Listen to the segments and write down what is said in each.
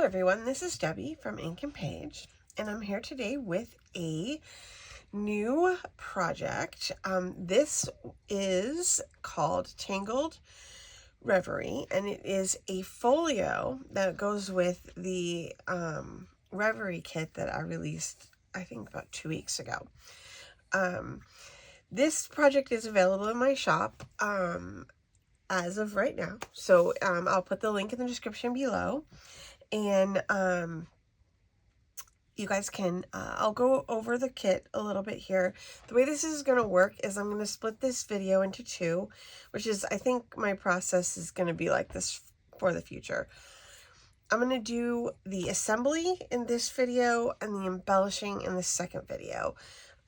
everyone, this is Debbie from Ink and Page, and I'm here today with a new project. This is called Tangled Reverie, and it is a folio that goes with the Reverie kit that I released, I think, about 2 weeks ago. This project is available in my shop as of right now, so I'll put the link in the description below. And you guys can, I'll go over the kit a little bit here. The way this is going to work is I'm going to split this video into two, which is, I think my process is going to be like this for the future. I'm going to do the assembly in this video and the embellishing in the second video.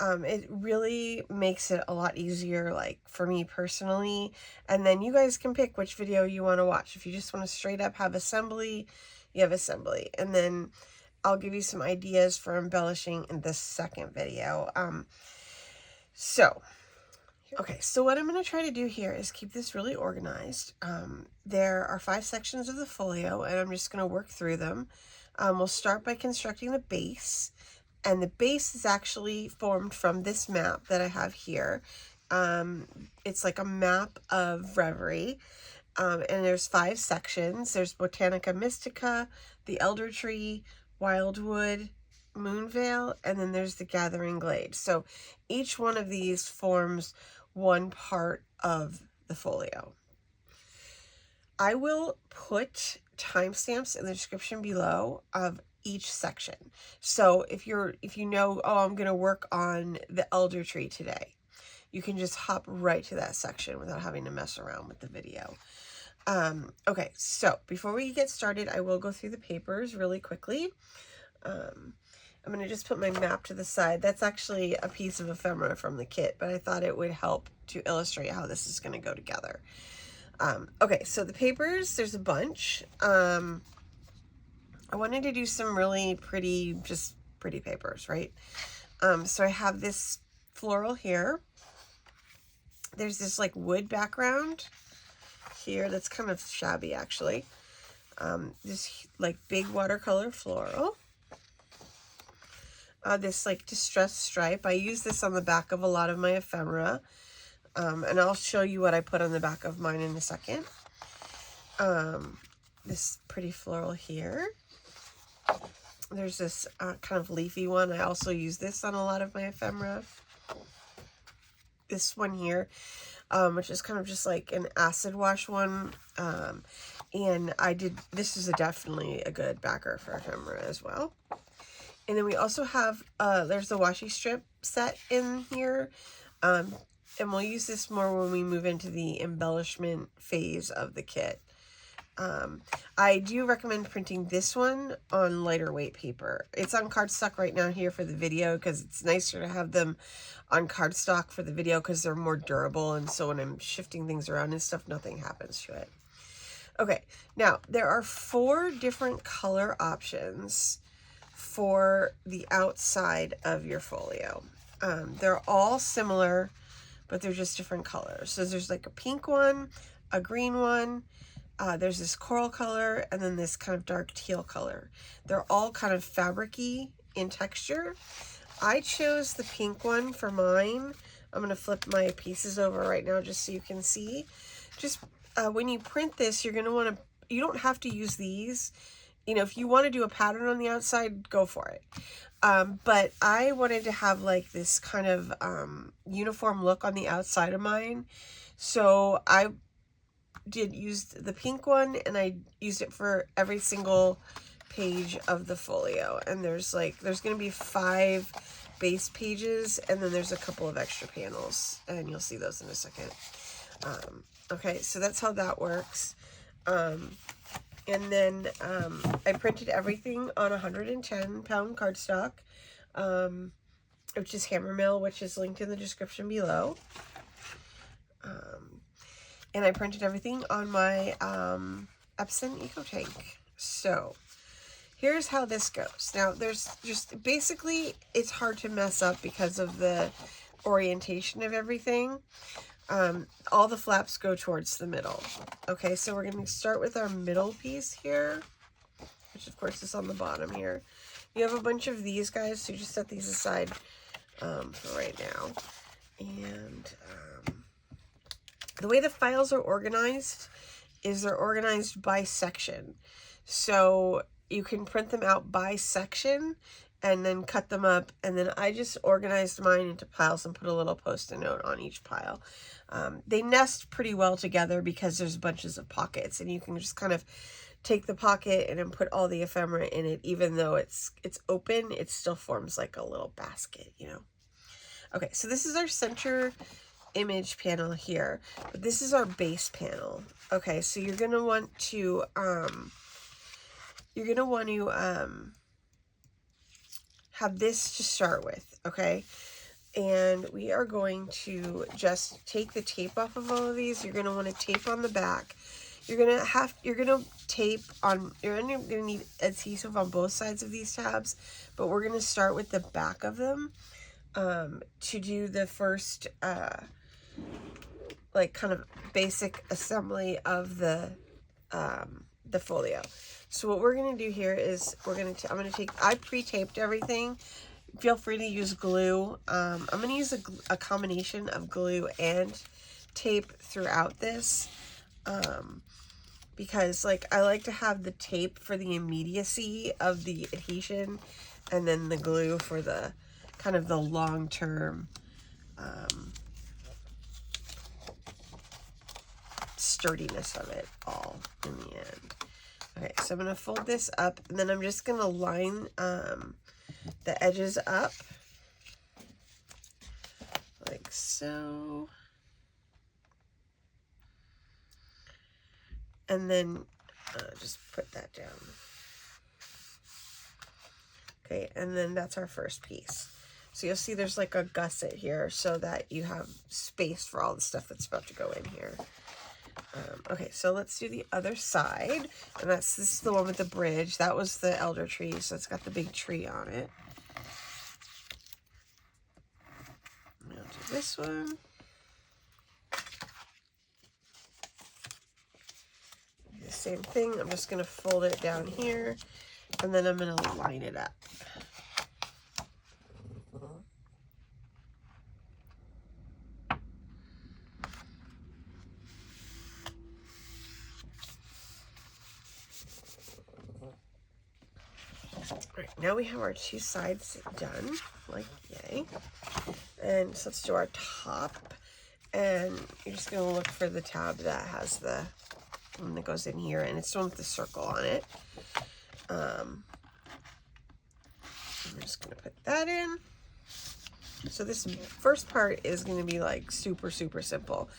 It really makes it a lot easier, like, for me personally. And then you guys can pick which video you want to watch. If you just want to straight up have assembly, you have assembly. And then I'll give you some ideas for embellishing in the second video. Okay, so what I'm going to try to do here is keep this really organized. There are 5 sections of the folio, and I'm just going to work through them. We'll start by constructing the base. And the base is actually formed from this map that I have here. It's like a map of Reverie. And there's 5 sections. There's Botanica Mystica, the Elder Tree, Wildwood, Moonveil, and then there's the Gathering Glade. So each one of these forms one part of the folio. I will put timestamps in the description below of each section. So if you know, oh, I'm going to work on the Elder Tree today, you can just hop right to that section without having to mess around with the video. Okay, so before we get started, I will go through the papers really quickly. I'm going to just put my map to the side. That's actually a piece of ephemera from the kit, but I thought it would help to illustrate how this is going to go together. Okay, so the papers, there's a bunch. I wanted to do some really pretty, just pretty papers, right? So I have this floral here. There's this like wood background here that's kind of shabby actually. This like big watercolor floral. This like distressed stripe. I use this on the back of a lot of my ephemera. And I'll show you what I put on the back of mine in a second. This pretty floral here. There's this kind of leafy one. I also use this on a lot of my ephemera. This one here, which is kind of just like an acid wash one. And this is definitely a good backer for ephemera as well. And then we also have, there's the washi strip set in here. And we'll use this more when we move into the embellishment phase of the kit. I do recommend printing this one on lighter weight paper. It's on cardstock right now here for the video because it's nicer to have them on cardstock for the video because they're more durable, and so when I'm shifting things around and stuff, nothing happens to it. Okay, now there are 4 different color options for the outside of your folio. They're all similar, but they're just different colors. So there's like a pink one, a green one, there's this coral color, and then this kind of dark teal color. They're all kind of fabric-y in texture. I chose the pink one for mine. I'm going to flip my pieces over right now just so you can see. Just when you print this, you're going to want to, you don't have to use these. You know, if you want to do a pattern on the outside, go for it. But I wanted to have like this kind of uniform look on the outside of mine. So I did use the pink one, and I used it for every single page of the folio. And there's going to be 5 base pages, and then there's a couple of extra panels, and you'll see those in a second. Okay, so that's how that works. And then I printed everything on 110-pound cardstock, which is hammer mill, which is linked in the description below. And I printed everything on my Epson Eco Tank. So here's how this goes. Now there's just, basically it's hard to mess up because of the orientation of everything. All the flaps go towards the middle. Okay, so we're going to start with our middle piece here, which of course is on the bottom here. You have a bunch of these guys, so you just set these aside for right now. And the way the files are organized is they're organized by section. So you can print them out by section and then cut them up. And then I just organized mine into piles and put a little post-it note on each pile. They nest pretty well together because there's bunches of pockets, and you can just kind of take the pocket and then put all the ephemera in it. Even though it's open, it still forms like a little basket, you know. Okay, so this is our center image panel here, but this is our base panel. Okay, so you're gonna want to have this to start with, okay? And we are going to just take the tape off of all of these. You're gonna want to tape on the back. You're gonna need adhesive on both sides of these tabs, but we're gonna start with the back of them to do the first like kind of basic assembly of the folio. So what we're gonna do here is I pre-taped everything. Feel free to use glue. I'm gonna use a combination of glue and tape throughout this because like I like to have the tape for the immediacy of the adhesion, and then the glue for the kind of the long-term sturdiness of it all in the end. Okay, so I'm going to fold this up, and then I'm just going to line the edges up like so. And then just put that down. Okay, and then that's our first piece. So you'll see there's like a gusset here so that you have space for all the stuff that's about to go in here. Okay, so let's do the other side. And this is the one with the bridge. That was the elder tree, so it's got the big tree on it. I'll do this one. The same thing. I'm just going to fold it down here, and then I'm going to line it up. Right, now we have our two sides done, like yay. And so let's do our top, and you're just going to look for the tab that has the one that goes in here, and it's the one with the circle on it. I'm just going to put that in. So this first part is going to be like super simple.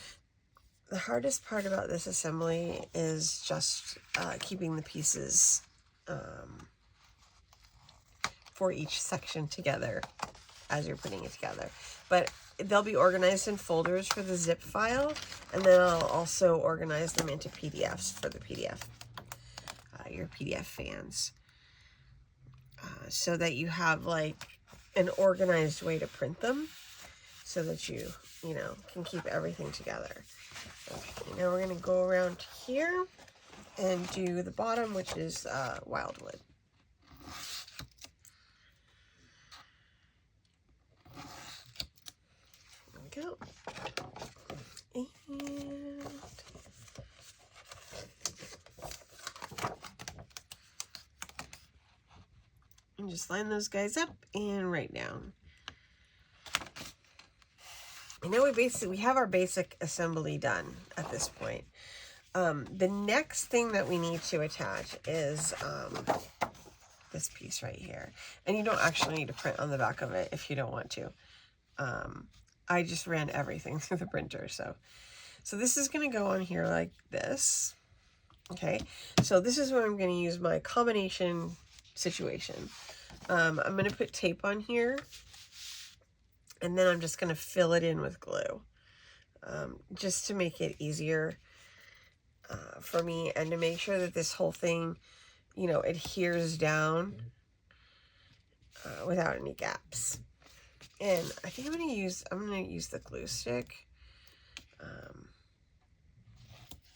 The hardest part about this assembly is just keeping the pieces for each section together as you're putting it together. But they'll be organized in folders for the zip file, and then I'll also organize them into PDFs for the PDF, your PDF fans, so that you have like an organized way to print them, so that you know, can keep everything together. Okay, now we're going to go around here and do the bottom, which is Wildwood. Go. And just line those guys up and write down. And now we have our basic assembly done at this point. The next thing that we need to attach is this piece right here. And you don't actually need to print on the back of it if you don't want to. I just ran everything through the printer, so this is going to go on here like this. Okay, so this is where I'm going to use my combination situation. I'm going to put tape on here, and then I'm just going to fill it in with glue, just to make it easier for me, and to make sure that this whole thing, you know, adheres down without any gaps. And I think I'm gonna use the glue stick.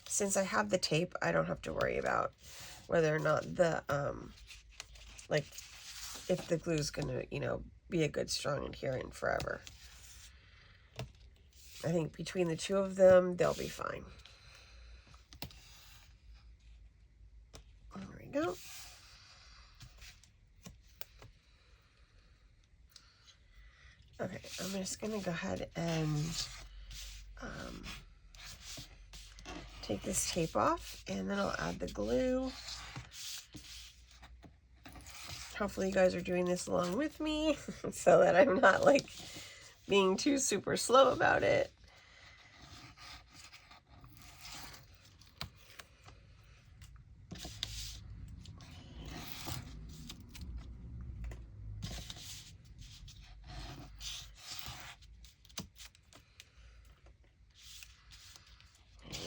Since I have the tape, I don't have to worry about whether or not the, like, if the glue is going to, you know, be a good strong adherent forever. I think between the two of them, they'll be fine. There we go. Okay, I'm just going to go ahead and take this tape off, and then I'll add the glue. Hopefully you guys are doing this along with me so that I'm not like being too super slow about it.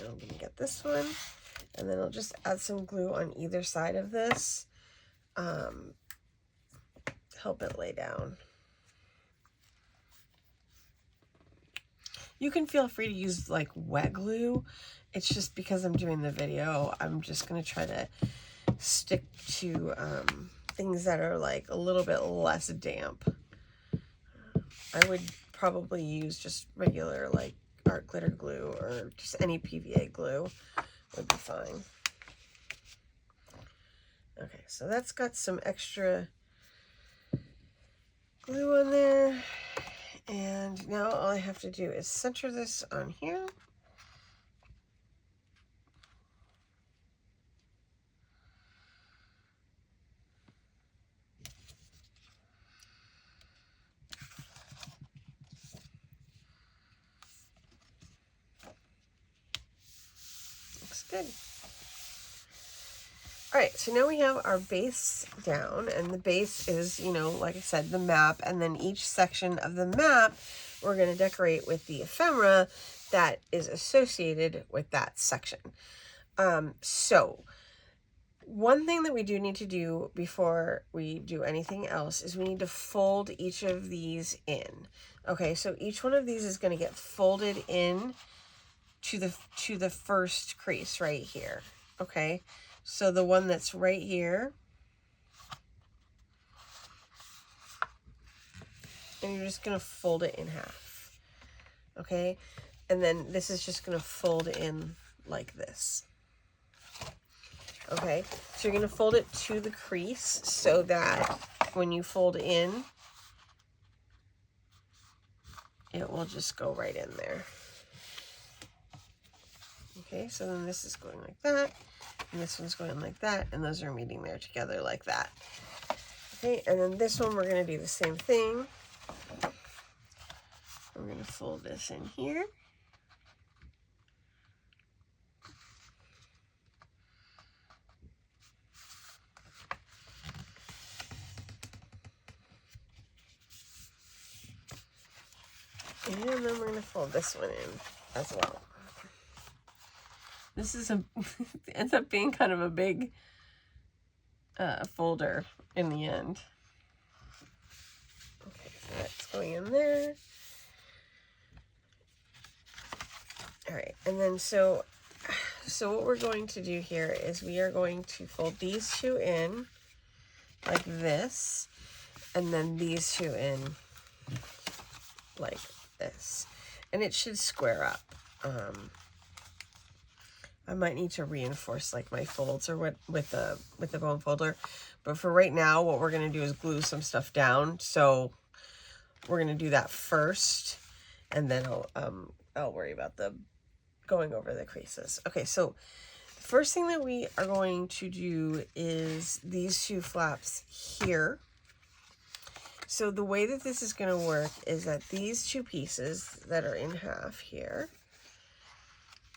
I'm going to get this one, and then I'll just add some glue on either side of this. Help it lay down. You can feel free to use like wet glue. It's just because I'm doing the video, I'm just going to try to stick to things that are like a little bit less damp. I would probably use just regular like art glitter glue or just any PVA glue would be fine. Okay, so that's got some extra glue on there, and now all I have to do is center this on here. Looks good. All right, so now we have our base down, and the base is, you know, like I said, the map, and then each section of the map we're going to decorate with the ephemera that is associated with that section. So one thing that we do need to do before we do anything else is we need to fold each of these in. Okay, so each one of these is going to get folded in to the first crease right here. Okay. So the one that's right here, and you're just going to fold it in half, okay? And then this is just going to fold in like this, okay? So you're going to fold it to the crease so that when you fold in, it will just go right in there. Okay, so then this is going like that, and this one's going like that, and those are meeting there together like that. Okay, and then this one we're going to do the same thing. We're going to fold this in here. And then we're going to fold this one in as well. This is ends up being kind of a big folder in the end. Okay, so that's going in there. All right, and then so what we're going to do here is we are going to fold these two in like this, and then these two in like this, and it should square up. I might need to reinforce like my folds or what with the bone folder, but for right now what we're going to do is glue some stuff down. So we're going to do that first, and then I'll worry about the going over the creases. Okay, so the first thing that we are going to do is these two flaps here. So the way that this is going to work is that these two pieces that are in half here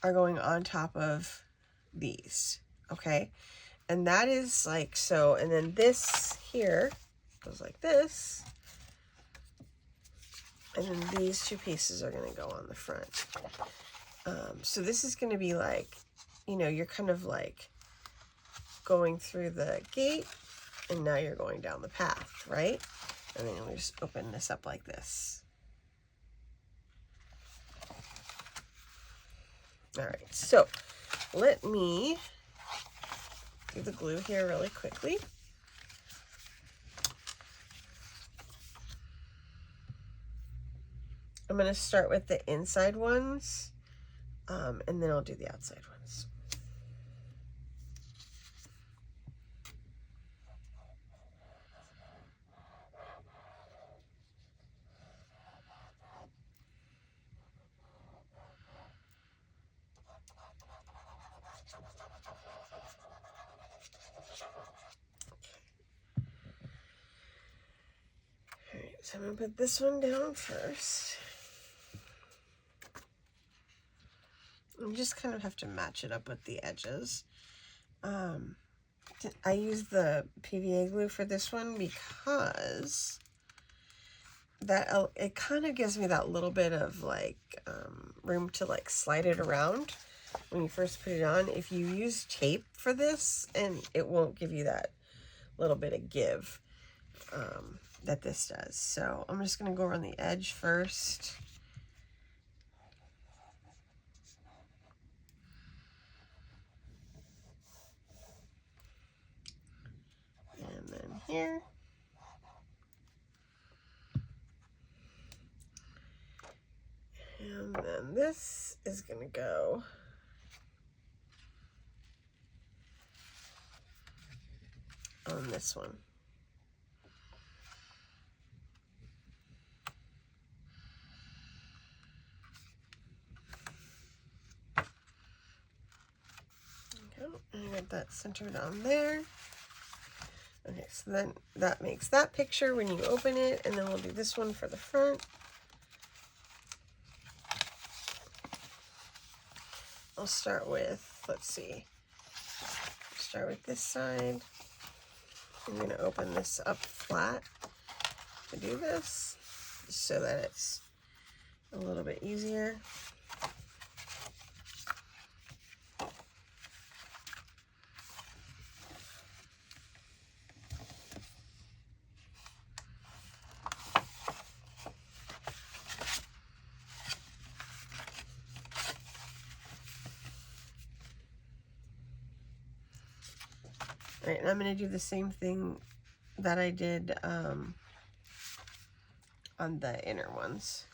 are going on top of these, okay? And that is like so, and then this here goes like this, and then these two pieces are going to go on the front. So this is going to be like, you know, you're kind of like going through the gate, and now you're going down the path, right? And then you'll just open this up like this. All right, so let me do the glue here really quickly. I'm going to start with the inside ones, and then I'll do the outside ones. Alright, so I'm going to put this one down first. You just kind of have to match it up with the edges. I use the PVA glue for this one because it kind of gives me that little bit of like room to like slide it around when you first put it on. If you use tape for this, and it won't give you that little bit of give that this does. So I'm just going to go around the edge first. And then here. And then this is going to go on this one. Okay, and I got that centered on there. Okay, so then that makes that picture when you open it, and then we'll do this one for the front. I'll start with, let's see, start with this side. I'm going to open this up flat to do this, so that it's a little bit easier. All right, and I'm going to do the same thing that I did on the inner ones.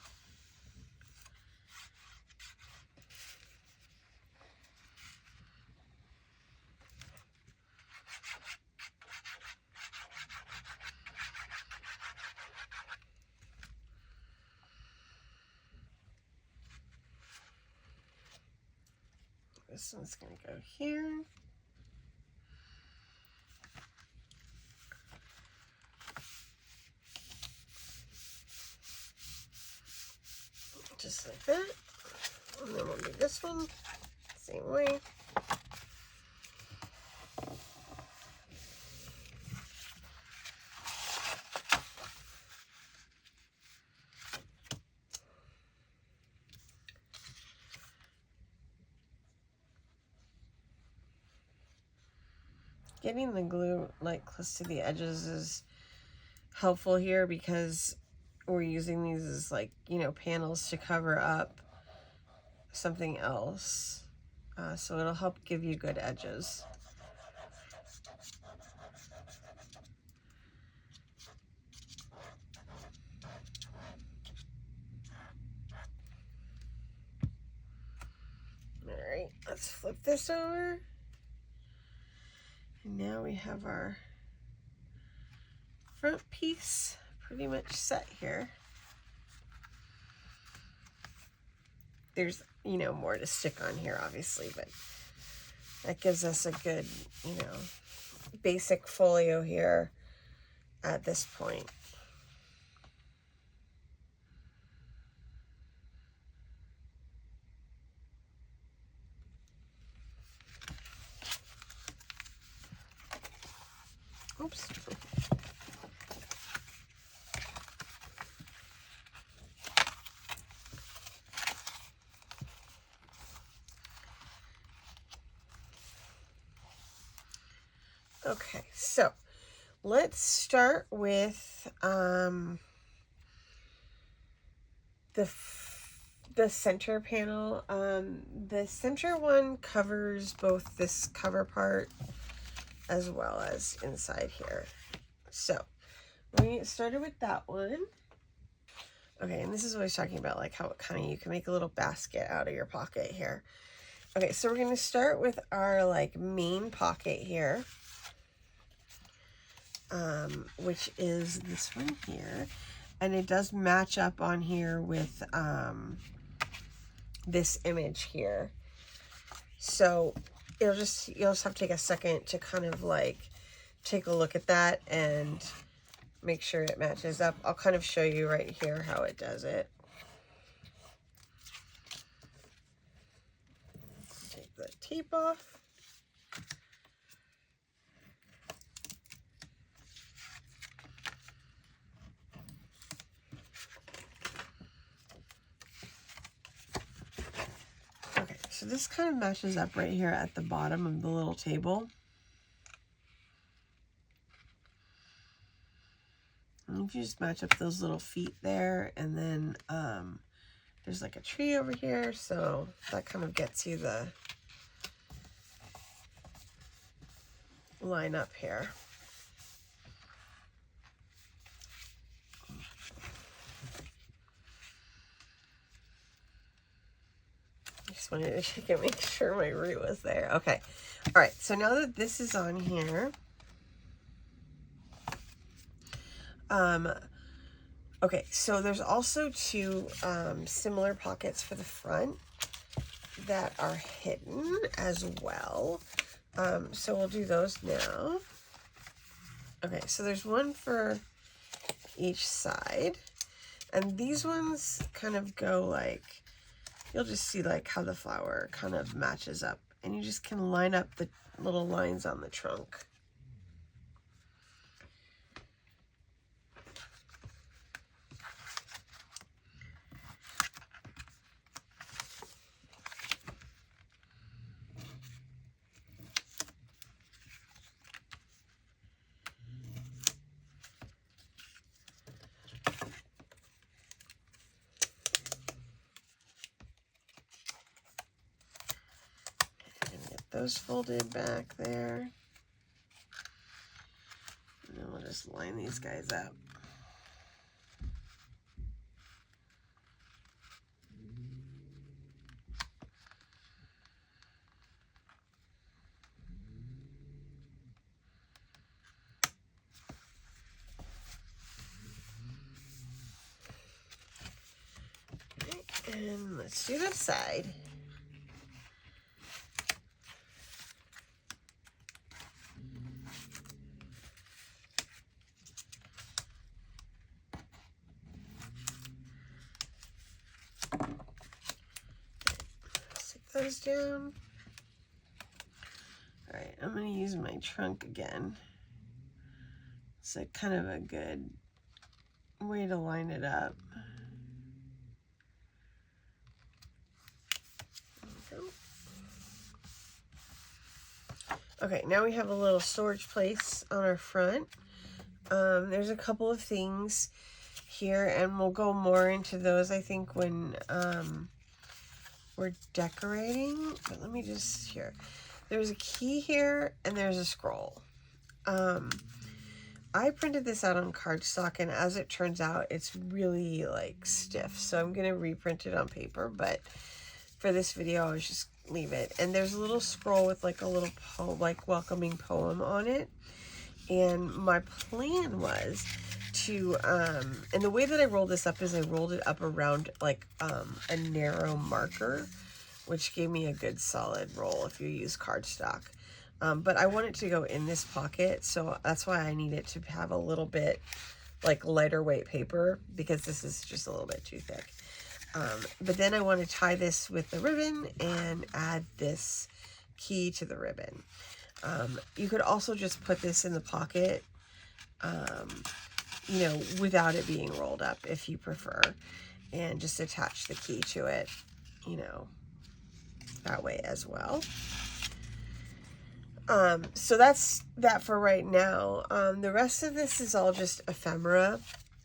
This one's going to go here. Just like that. And then we'll do this one same way. Getting the glue like close to the edges is helpful here because we're using these as like, you know, panels to cover up something else. So it'll help give you good edges. All right, let's flip this over. And now we have our front piece pretty much set here. There's, you know, more to stick on here, obviously, but that gives us a good, you know, basic folio here at this point. Oops. Okay, so let's start with the center panel. The center one covers both this cover part as well as inside here. So we're gonna get started with that one. Okay, and this is what I was talking about, like how it kind of, you can make a little basket out of your pocket here. Okay, so we're gonna start with our like main pocket here, which is this one here, and it does match up on here with this image here. So you'll just have to take a second to kind of like take a look at that and make sure it matches up. I'll kind of show you right here how it does it. Take the tape off. Okay, so this kind of matches up right here at the bottom of the little table. And if you just match up those little feet there, and then there's like a tree over here, so that kind of gets you the line up here. I just wanted to check and make sure my root was there. Okay, all right, so now that this is on here, okay, so there's also two similar pockets for the front that are hidden as well. So we'll do those now. Okay, so there's one for each side, and these ones kind of go like, you'll just see like how the flower kind of matches up, and you just can line up the little lines on the trunk. Those folded back there, and then we'll just line these guys up. Okay, and let's do this side. Those down. All right, I'm going to use my trunk again. It's a kind of a good way to line it up. There we go. Okay, now we have a little storage place on our front. There's a couple of things here, and we'll go more into those, I think, when we're decorating. But let me just, here. There's a key here, and there's a scroll. I printed this out on cardstock, and as it turns out, it's really like stiff. So I'm gonna reprint it on paper, but for this video, I was just leave it. And there's a little scroll with like a little poem, like welcoming poem on it. And my plan was to, and the way that I rolled this up is I rolled it up around like a narrow marker, which gave me a good solid roll if you use cardstock. But I want it to go in this pocket, so that's why I need it to have a little bit like lighter weight paper, because this is just a little bit too thick. But then I want to tie this with the ribbon and add this key to the ribbon. You could also just put this in the pocket, you know, without it being rolled up if you prefer, and just attach the key to it, you know, that way as well. So that's that for right now. The rest of this is all just ephemera,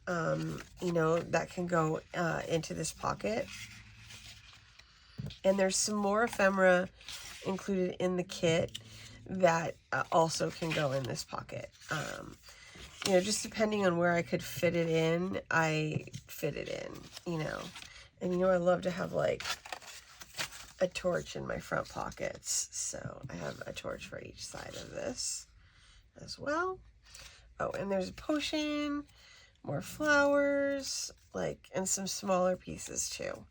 you know, that can go into this pocket. And there's some more ephemera included in the kit that also can go in this pocket. You know, just depending on where I could fit it in, I fit it in, you know. And you know, I love to have like a torch in my front pockets. So I have a torch for each side of this as well. Oh, and there's a potion, more flowers, like, and some smaller pieces too.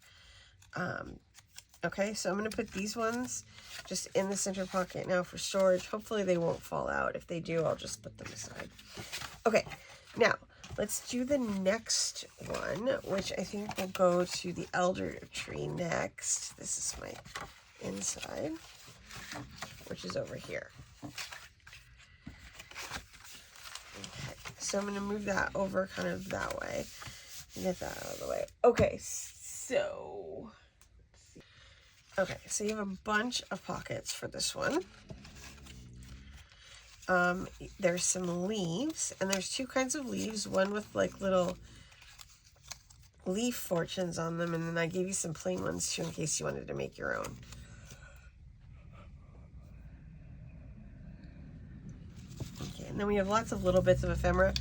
Okay, so I'm going to put these ones just in the center pocket now for storage. Hopefully they won't fall out. If they do, I'll just put them aside. Okay, now let's do the next one, which I think will go to the elder tree next. This is my inside, which is over here. Okay, so I'm going to move that over kind of that way. Get that out of the way. Okay, so... Okay, so you have a bunch of pockets for this one. There's some leaves, and there's two kinds of leaves, one with like little leaf fortunes on them, and then I gave you some plain ones too in case you wanted to make your own. Okay, and then we have lots of little bits of ephemera,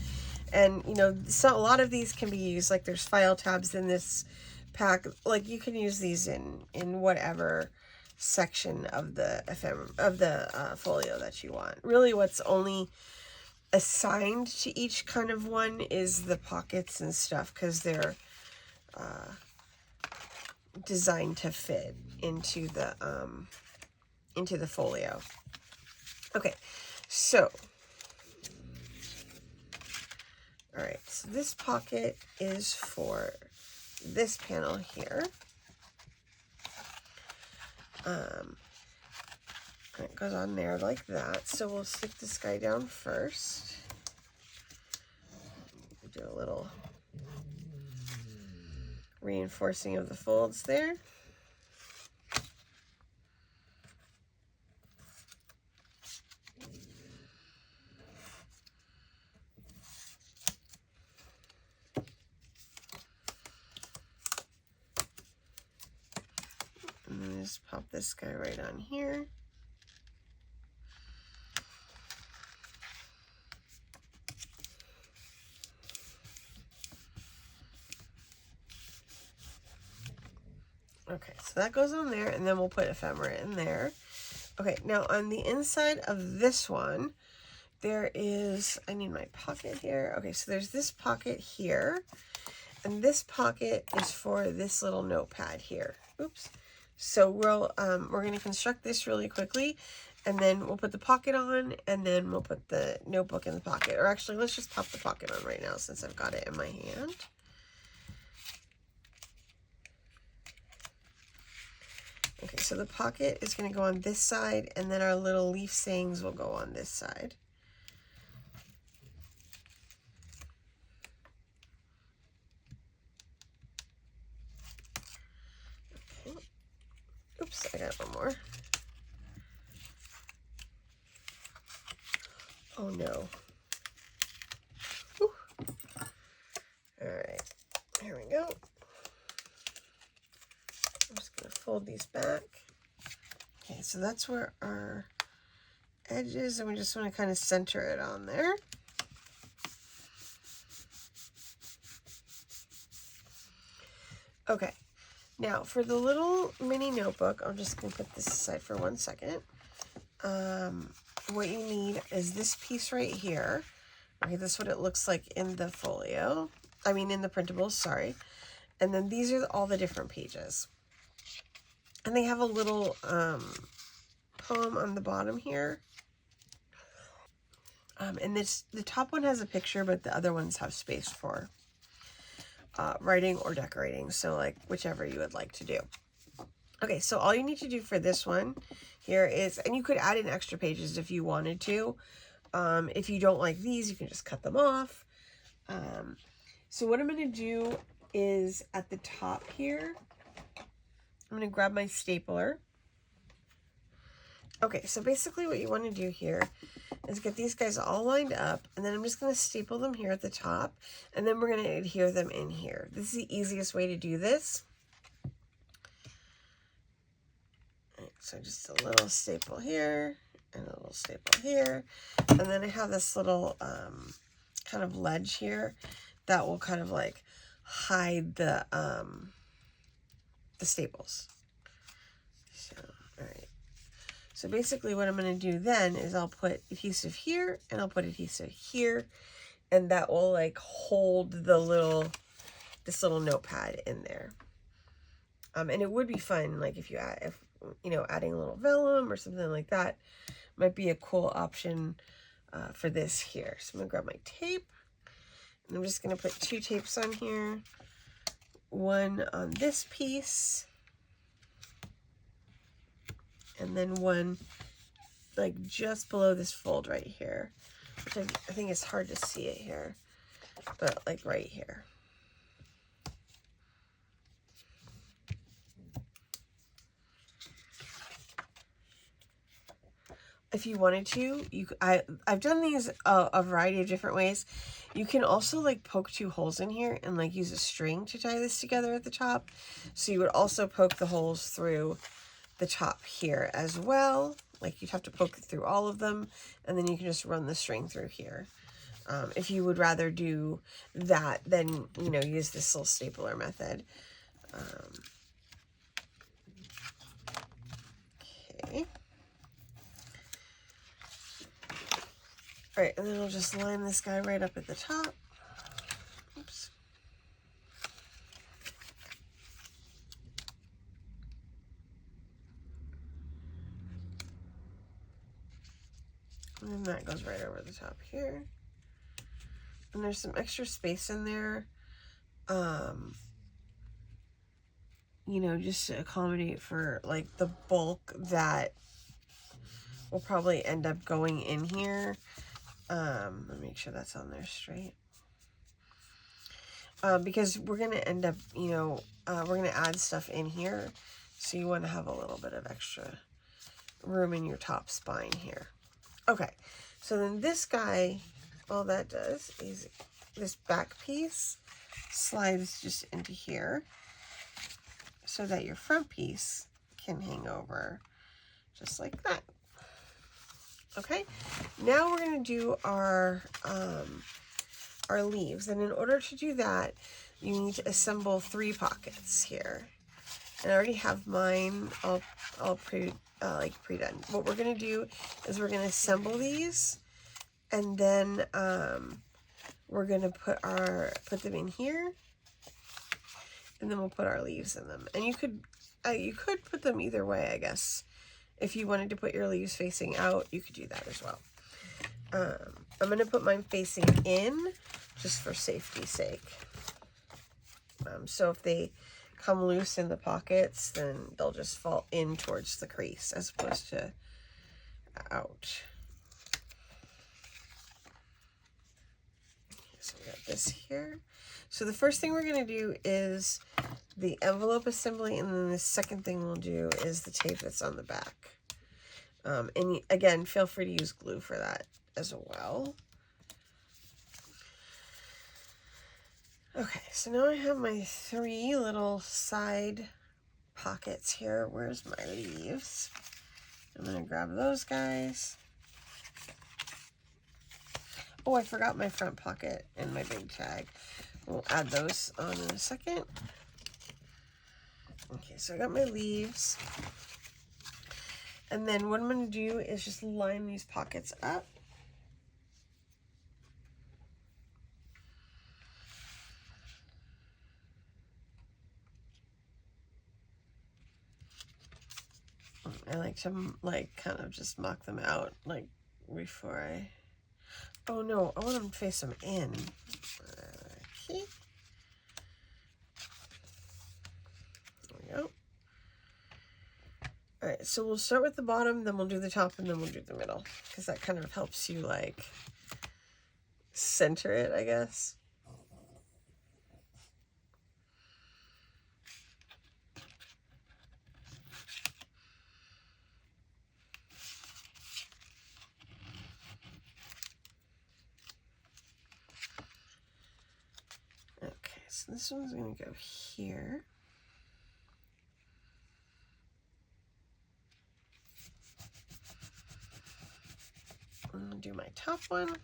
and you know, so a lot of these can be used, like there's file tabs in this pack, like you can use these in whatever section of the folio that you want. Really what's only assigned to each kind of one is the pockets and stuff, because they're designed to fit into the folio. Okay, so all right, so this pocket is for this panel here. And it goes on there like that. So we'll stick this guy down first. Do a little reinforcing of the folds there. And then just pop this guy right on here. Okay, so that goes on there, and then we'll put ephemera in there. Okay, now on the inside of this one, there is, I need my pocket here. Okay, so there's this pocket here, and this pocket is for this little notepad here. Oops. So we're going to construct this really quickly, and then we'll put the pocket on, and then we'll put the notebook in the pocket. Or actually, let's just pop the pocket on right now since I've got it in my hand. Okay, so the pocket is going to go on this side, and then our little leaf sayings will go on this side. Okay. Oops, I got one more. Oh no. Whew. All right, here we go. I'm just going to fold these back. Okay, so that's where our edge is, and we just want to kind of center it on there. Okay, now for the little mini notebook, I'm just going to put this aside for 1 second. What you need is this piece right here. Okay, this is what it looks like in the folio. I mean, in the printables, sorry. And then these are all the different pages. And they have a little poem on the bottom here. And the top one has a picture, but the other ones have space for writing or decorating. So like whichever you would like to do. Okay, so all you need to do for this one here is, and you could add in extra pages if you wanted to. If you don't like these, you can just cut them off. So what I'm going to do is at the top here, I'm going to grab my stapler. Okay, so basically what you want to do here is get these guys all lined up, and then I'm just going to staple them here at the top, and then we're going to adhere them in here. This is the easiest way to do this. Right, so just a little staple here, and a little staple here. And then I have this little kind of ledge here that will kind of like hide the staples. So, all right. So basically what I'm going to do then is I'll put adhesive here and I'll put adhesive here, and that will like hold the this little notepad in there. And it would be fun, like if you know, adding a little vellum or something like that might be a cool option for this here. So I'm gonna grab my tape, and I'm just gonna put 2 tapes on here. One on this piece, and then one like just below this fold right here, which I think it's hard to see it here, but like right here. If you wanted to, I've done these a variety of different ways. You can also like poke 2 holes in here and like use a string to tie this together at the top. So you would also poke the holes through the top here as well. Like you'd have to poke it through all of them, and then you can just run the string through here. If you would rather do that, then, you know, use this little stapler method. Okay. All right, and then I'll just line this guy right up at the top. Oops. And then that goes right over the top here. And there's some extra space in there, you know, just to accommodate for like the bulk that will probably end up going in here. Let me make sure that's on there straight. Because we're going to end up, you know, we're going to add stuff in here. So you want to have a little bit of extra room in your top spine here. Okay. So then this guy, all that does is this back piece slides just into here so that your front piece can hang over just like that. Okay, now we're going to do our leaves, and in order to do that, you need to assemble 3 pockets here. And I already have mine all pre-done. What we're going to do is we're going to assemble these, and then we're going to put them in here, and then we'll put our leaves in them. And you could put them either way, I guess. If you wanted to put your leaves facing out, you could do that as well. I'm going to put mine facing in just for safety's sake. So if they come loose in the pockets, then they'll just fall in towards the crease as opposed to out. So we got this here. So the first thing we're going to do is the envelope assembly, and then the second thing we'll do is the tape that's on the back. And again, feel free to use glue for that as well. Okay, so now I have my 3 little side pockets here. Where's my leaves? I'm going to grab those guys. Oh, I forgot my front pocket and my big tag. We'll add those on in a second. Okay, so I got my leaves. And then what I'm going to do is just line these pockets up. I like to kind of just mock them out before I... Oh no, I want them to face them in. Okay. There we go. Alright, so we'll start with the bottom, then we'll do the top, and then we'll do the middle. Because that kind of helps you, center it, I guess. Okay, so this one's going to go here. to do my top one.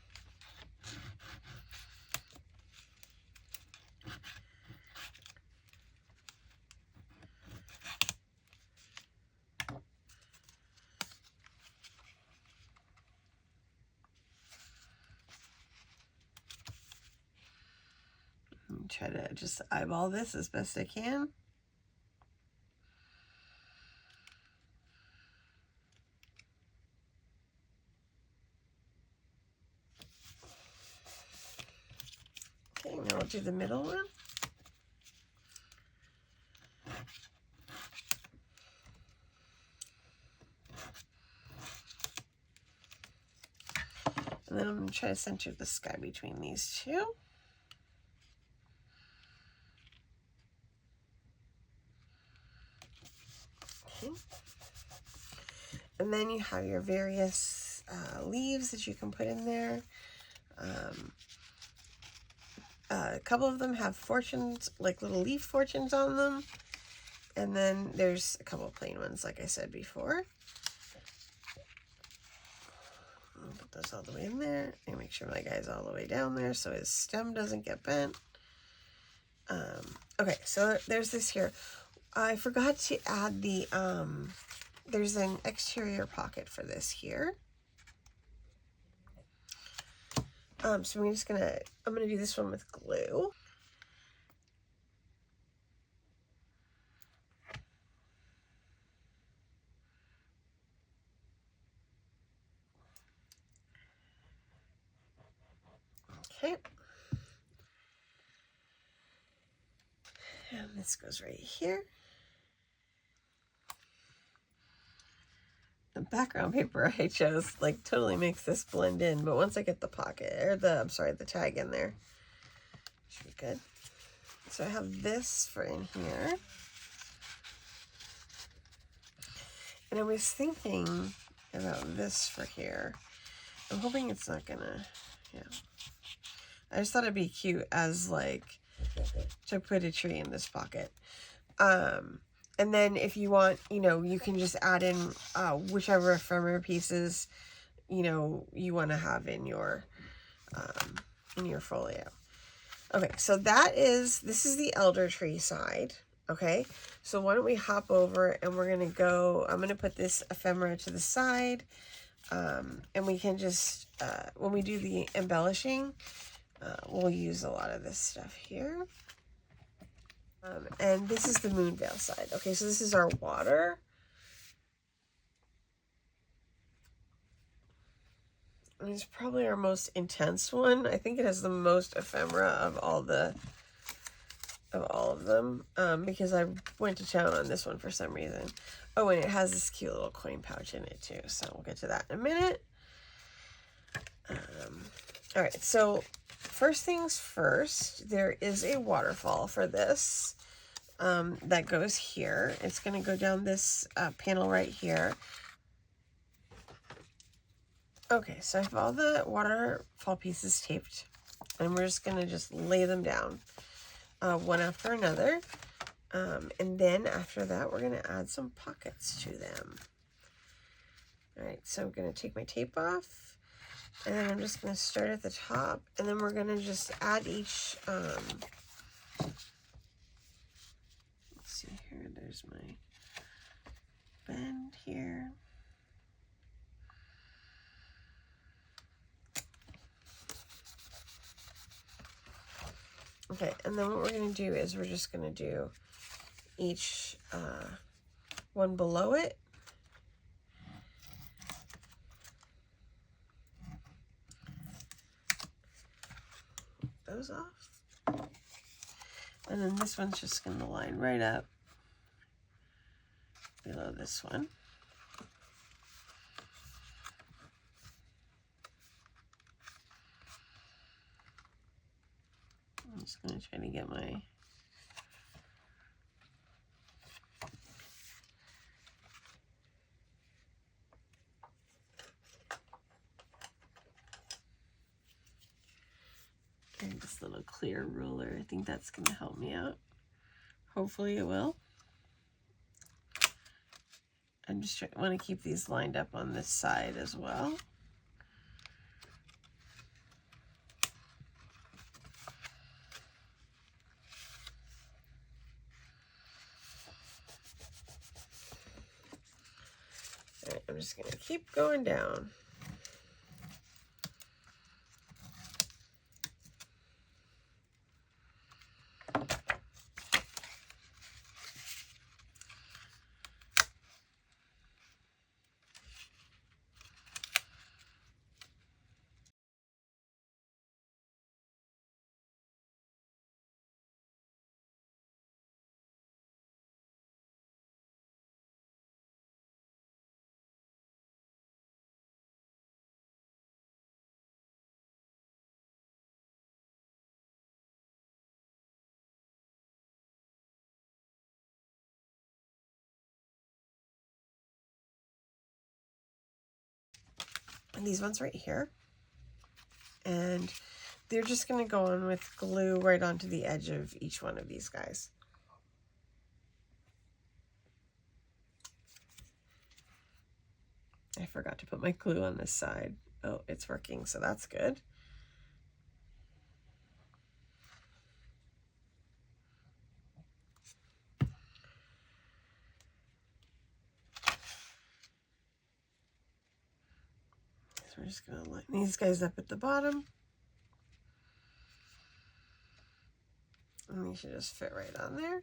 Try to just eyeball this as best I can. Okay, now we'll do the middle one. And then I'm going to try to center the sky between these two. Okay. And then you have your various leaves that you can put in there. A couple of them have fortunes, like little leaf fortunes on them. And then there's a couple of plain ones, like I said before. I'll put those all the way in there and make sure my guy's all the way down there so his stem doesn't get bent. Okay, so there's this here. I forgot to add the, there's an exterior pocket for this here. So I'm just gonna, do this one with glue. Okay. And this goes right here. The background paper I chose like totally makes this blend in, but once I get the pocket, or the, I'm sorry, the tag in there, should be good. So I have this for in here. And I was thinking about this for here. I'm hoping it's not gonna, yeah. I just thought it'd be cute as like to put a tree in this pocket. And then if you want, you know, you can just add in whichever ephemera pieces, you know, you want to have in your folio. Okay, so this is the elder tree side. Okay, so why don't we hop over and we're going to go, I'm going to put this ephemera to the side. And we can just, when we do the embellishing, we'll use a lot of this stuff here. And this is the Moonveil side. Okay, so this is our water. And it's probably our most intense one. I think it has the most ephemera of all of them, because I went to town on this one for some reason. Oh, and it has this cute little coin pouch in it too, so we'll get to that in a minute. All right, so first things first, there is a waterfall for this that goes here. It's going to go down this panel right here. Okay, so I have all the waterfall pieces taped, and we're just going to just lay them down one after another. And then after that, we're going to add some pockets to them. All right, so I'm going to take my tape off. And then I'm just going to start at the top, and then we're going to just add each, let's see here, there's my bend here. Okay, and then what we're going to do is we're just going to do each one below it. Those off, and then this one's just going to line right up below this one. I'm just going to try to get my and this little clear ruler. I think that's going to help me out. Hopefully it will. I'm just want to keep these lined up on this side as well. just going to keep going down. And these ones right here. And they're just going to go on with glue right onto the edge of each one of these guys. I forgot to put my glue on this side. Oh, it's working, so that's good. So we're just going to line these guys up at the bottom. And these should just fit right on there.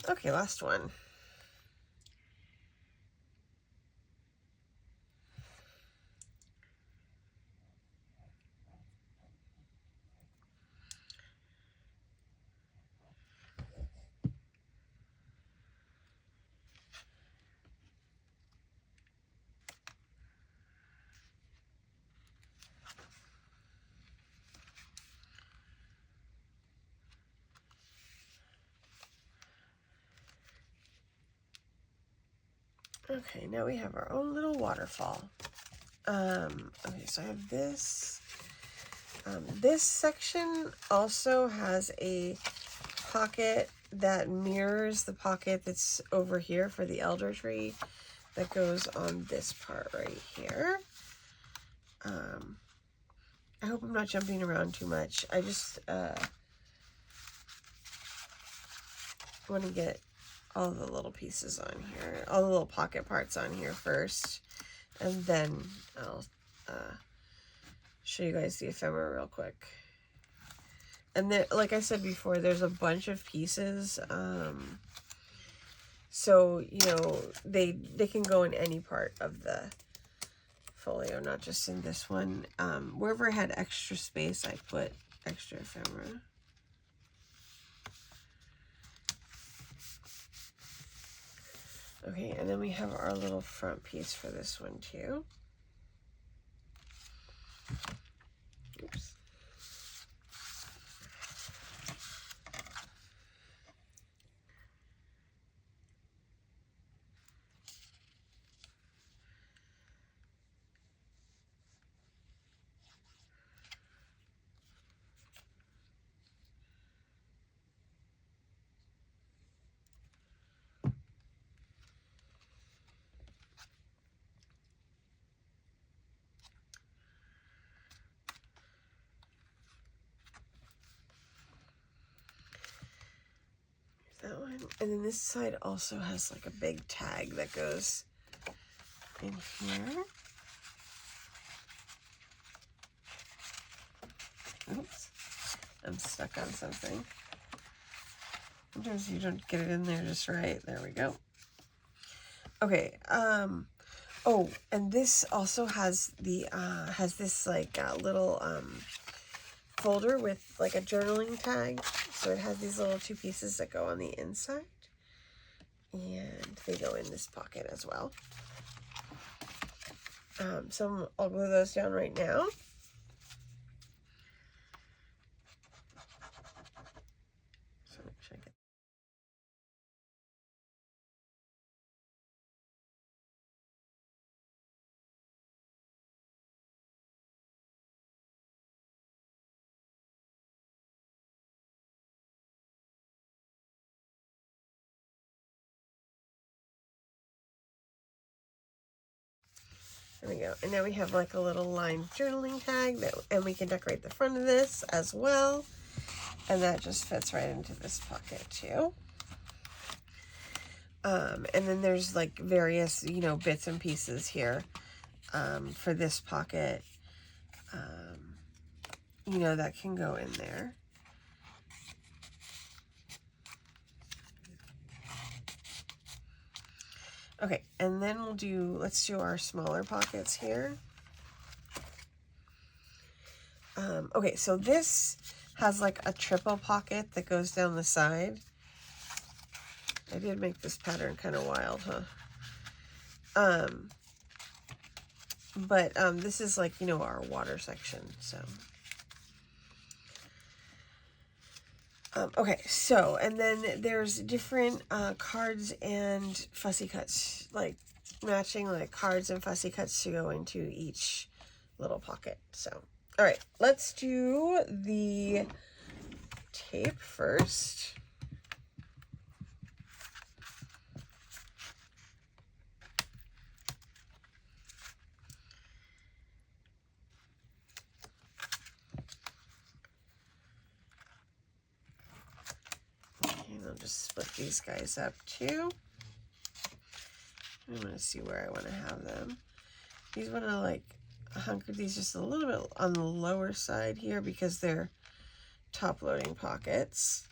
Okay, last one. Okay, now we have our own little waterfall. Okay, so I have this. This section also has a pocket that mirrors the pocket that's over here for the elder tree that goes on this part right here. I hope I'm not jumping around too much. I just want to get all the little pieces on here, all the little pocket parts on here first, and then I'll show you guys the ephemera real quick. And then, like I said before, there's a bunch of pieces, so you know they can go in any part of the folio, not just in this one. Wherever I had extra space, I put extra ephemera. Okay, and then we have our little front piece for this one too. Oops. That one. And then this side also has like a big tag that goes in here. Oops, I'm stuck on something. Sometimes you don't get it in there just right. There we go. Okay, oh, and this also has the, this like little, folder with like a journaling tag. So it has these little two pieces that go on the inside, and they go in this pocket as well. So I'll glue those down right now. There we go. And now we have like a little lined journaling tag and we can decorate the front of this as well. And that just fits right into this pocket too. And then there's like various, you know, bits and pieces here for this pocket, you know, that can go in there. Okay, and then let's do our smaller pockets here. Okay, so this has like a triple pocket that goes down the side. I did make this pattern kind of wild, huh? But this is like, you know, our water section, so. Okay, so, and then there's different cards and fussy cuts, like matching like cards and fussy cuts to go into each little pocket. So, all right, let's do the tape first. And I'll just split these guys up too. I'm gonna see where I want to have them. These want to like hunker these just a little bit on the lower side here because they're top loading pockets.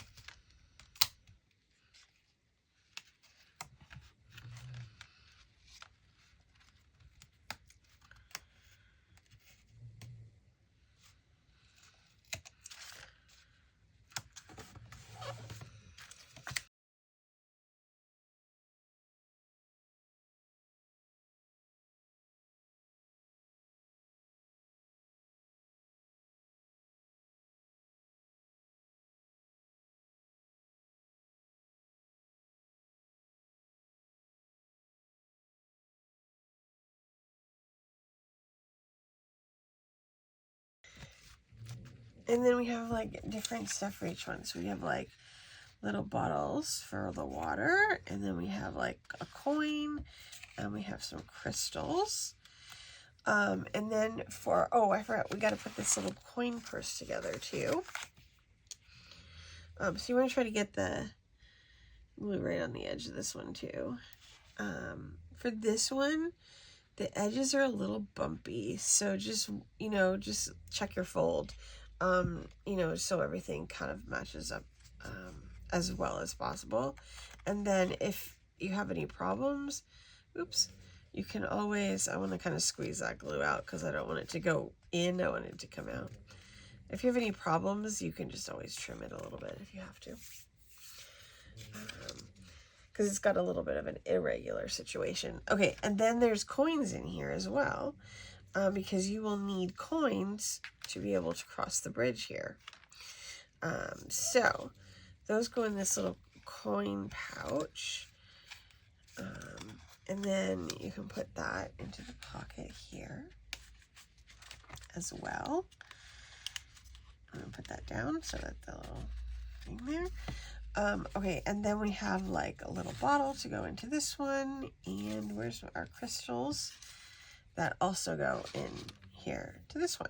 And then we have like different stuff for each one. So we have like little bottles for the water, and then we have like a coin, and we have some crystals. And then for, oh, I forgot, we got to put this little coin purse together too. So you want to try to get the glue right on the edge of this one too. For this one, the edges are a little bumpy, so just, you know, just check your fold, you know, so everything kind of matches up as well as possible. And then if you have any problems, oops, you can always, I want to kind of squeeze that glue out because I don't want it to go in, I want it to come out. If you have any problems, you can just always trim it a little bit if you have to. Because it's got a little bit of an irregular situation. Okay, and then there's coins in here as well, because you will need coins to be able to cross the bridge here. So those go in this little coin pouch, and then you can put that into the pocket here as well. I'm gonna put that down so that the little thing there. Okay, and then we have like a little bottle to go into this one, and where's our crystals that also go in here to this one.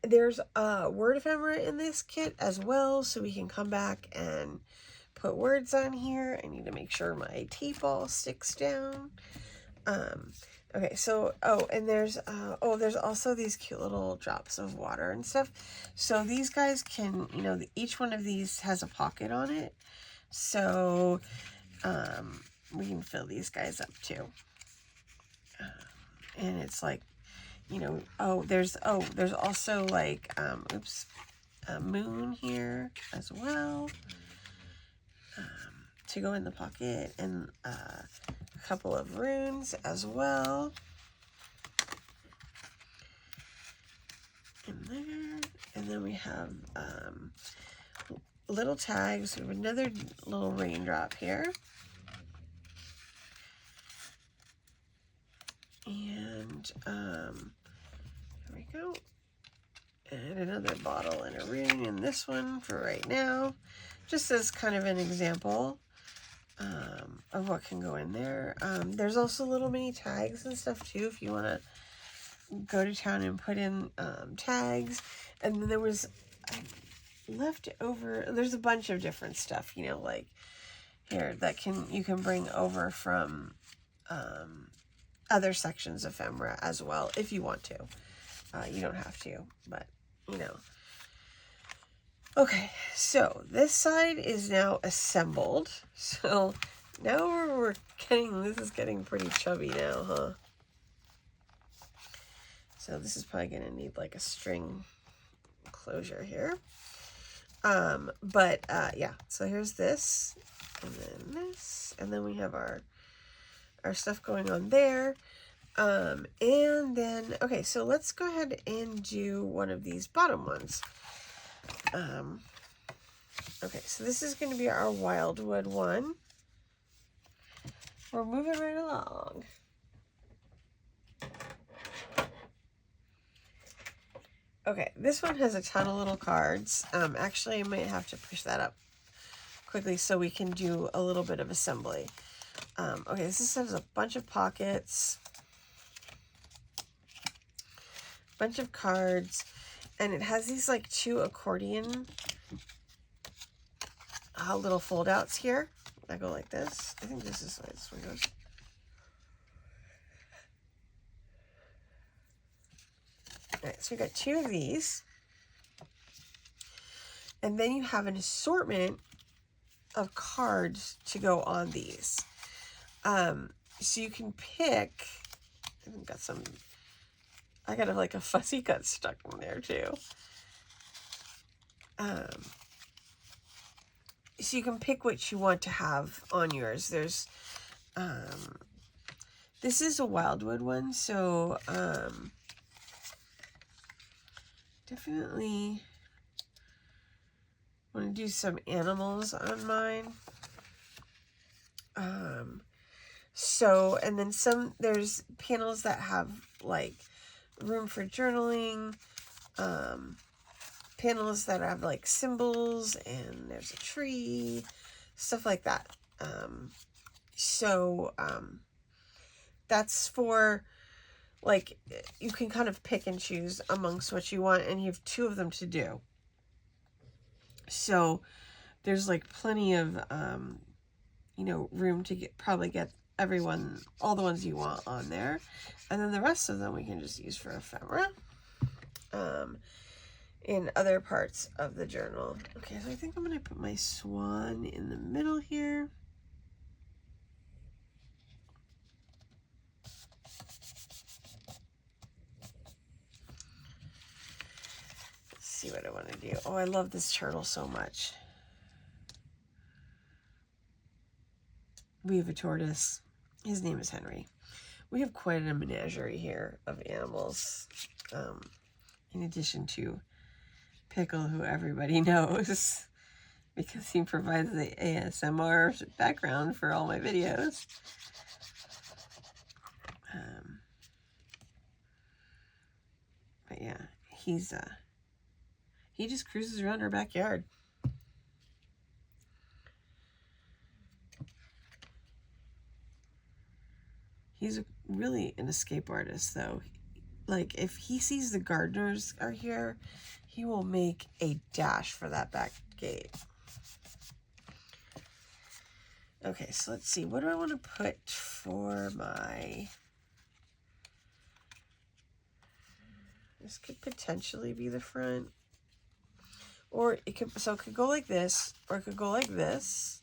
There's a word ephemera in this kit as well, so we can come back and put words on here. I need to make sure my tape all sticks down. Okay, so, oh, and there's also these cute little drops of water and stuff. So these guys can, you know, each one of these has a pocket on it. So, we can fill these guys up too. And it's like, you know, there's also like, a moon here as well. To go in the pocket, and a couple of runes as well in there. And then we have little tags. We have another little raindrop here, and there we go, and another bottle and a rune in this one for right now, just as kind of an example. of what can go in there. There's also little mini tags and stuff too if you want to go to town and put in tags. And then there was left over, there's a bunch of different stuff, you know, like here that you can bring over from other sections of ephemera as well if you want to. You don't have to, but you know. Okay, so this side is now assembled. So now this is getting pretty chubby now, huh? So this is probably going to need like a string closure here. Yeah, so here's this, and then this, and then we have our stuff going on there. And then, okay, so let's go ahead and do one of these bottom ones. Okay, so this is going to be our Wildwood one. We're moving right along. Okay, this one has a ton of little cards. Actually, I might have to push that up quickly so we can do a little bit of assembly. Okay, this has a bunch of pockets, bunch of cards, and it has these like 2 accordion little fold outs here. I go like this. I think this is the way this one goes. Alright, so we got 2 of these. And then you have an assortment of cards to go on these. So you can pick, I got like a fussy cut stuck in there too. So you can pick what you want to have on yours. There's, this is a Wildwood one, so, definitely want to do some animals on mine. So, and then there's panels that have like room for journaling, panels that have like symbols, and there's a tree, stuff like that. That's for like, you can kind of pick and choose amongst what you want, and you have 2 of them to do. So there's like plenty of, you know, room to probably get all the ones you want on there. And then the rest of them we can just use for ephemera, in other parts of the journal. Okay, so I think I'm going to put my swan in the middle here. See what I want to do. Oh, I love this turtle so much. We have a tortoise. His name is Henry. We have quite a menagerie here of animals, in addition to Pickle, who everybody knows because he provides the ASMR background for all my videos. But yeah, he just cruises around our backyard. He's really an escape artist, though. Like, if he sees the gardeners are here, he will make a dash for that back gate. Okay, so let's see. What do I want to put for my... This could potentially be the front. Or it could go like this, or it could go like this.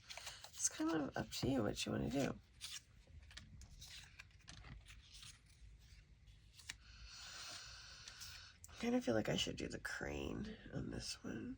It's kind of up to you what you want to do. I kind of feel like I should do the crane on this one.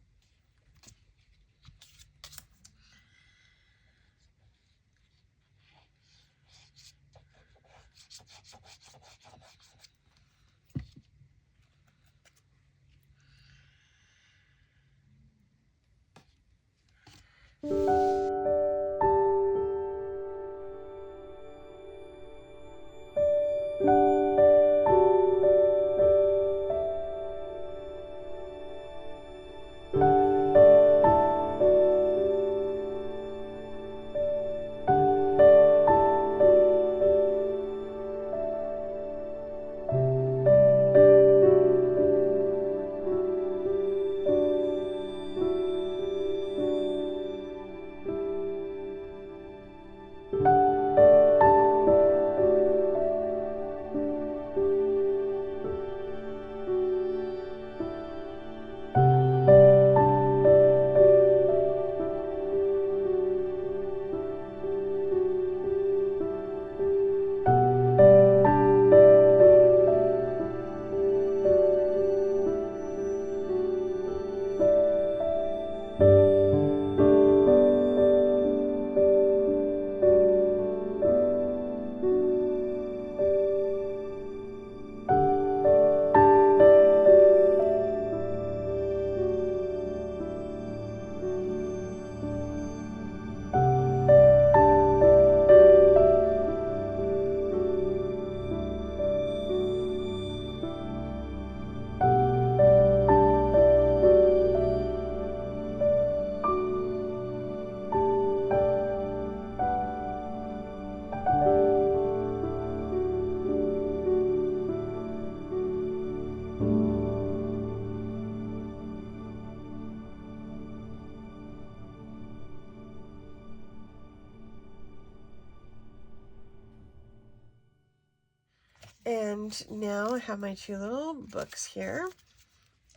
And now I have my two little books here.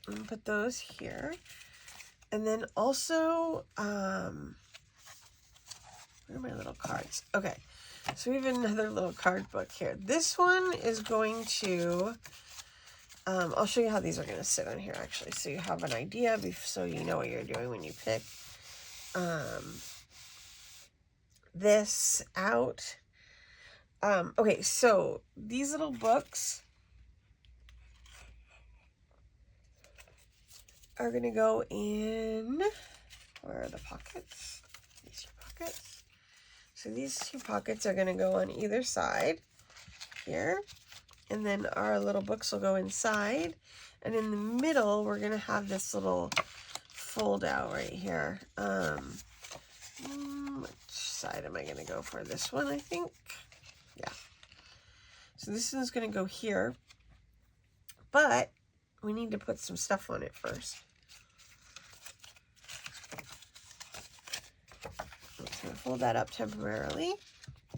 I'm gonna put those here. And then also, where are my little cards? Okay, so we have another little card book here. This one is going to, I'll show you how these are going to sit on here actually, so you have an idea, so you know what you're doing when you pick this out. Okay, so these little books are going to go in, where are the pockets? These two pockets. So these two pockets are going to go on either side here. And then our little books will go inside. And in the middle, we're going to have this little fold out right here. Which side am I going to go for? This one, I think. Yeah. So this one's going to go here. But we need to put some stuff on it first. I'm just going to fold that up temporarily.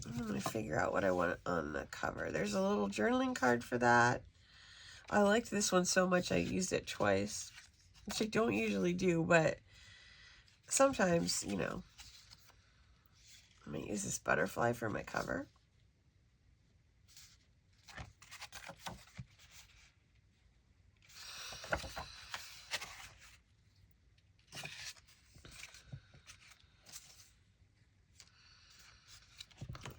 I'm going to figure out what I want on the cover. There's a little journaling card for that. I liked this one so much I used it twice, which I don't usually do, but sometimes, you know, I'm going to use this butterfly for my cover.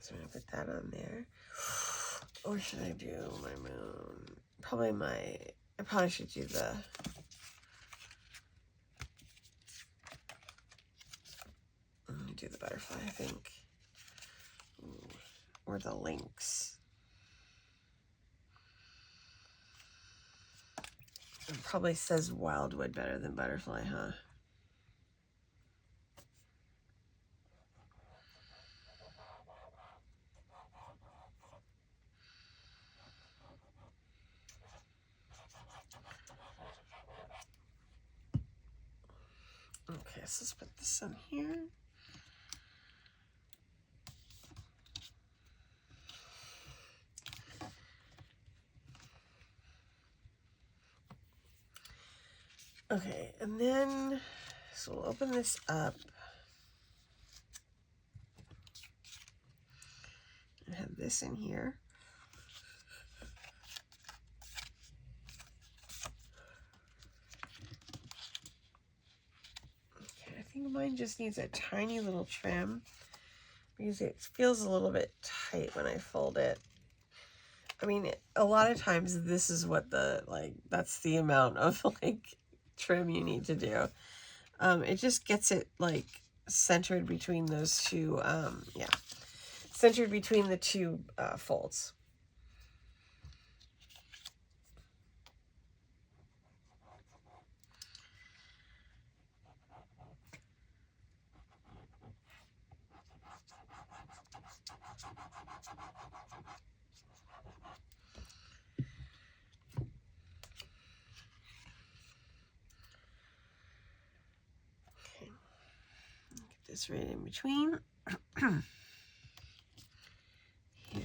So I'm going to put that on there. Or should I do my moon? I probably should do the, I'm going to do the butterfly, I think. Ooh, or the lynx. It probably says Wildwood better than butterfly, huh? Okay, so let's put this in here. Okay, and then, so we'll open this up. And have this in here. Okay, I think mine just needs a tiny little trim because it feels a little bit tight when I fold it. I mean, a lot of times this is what that's the amount of trim you need to do. It just gets it centered between those two, centered between the two folds. This right in between here.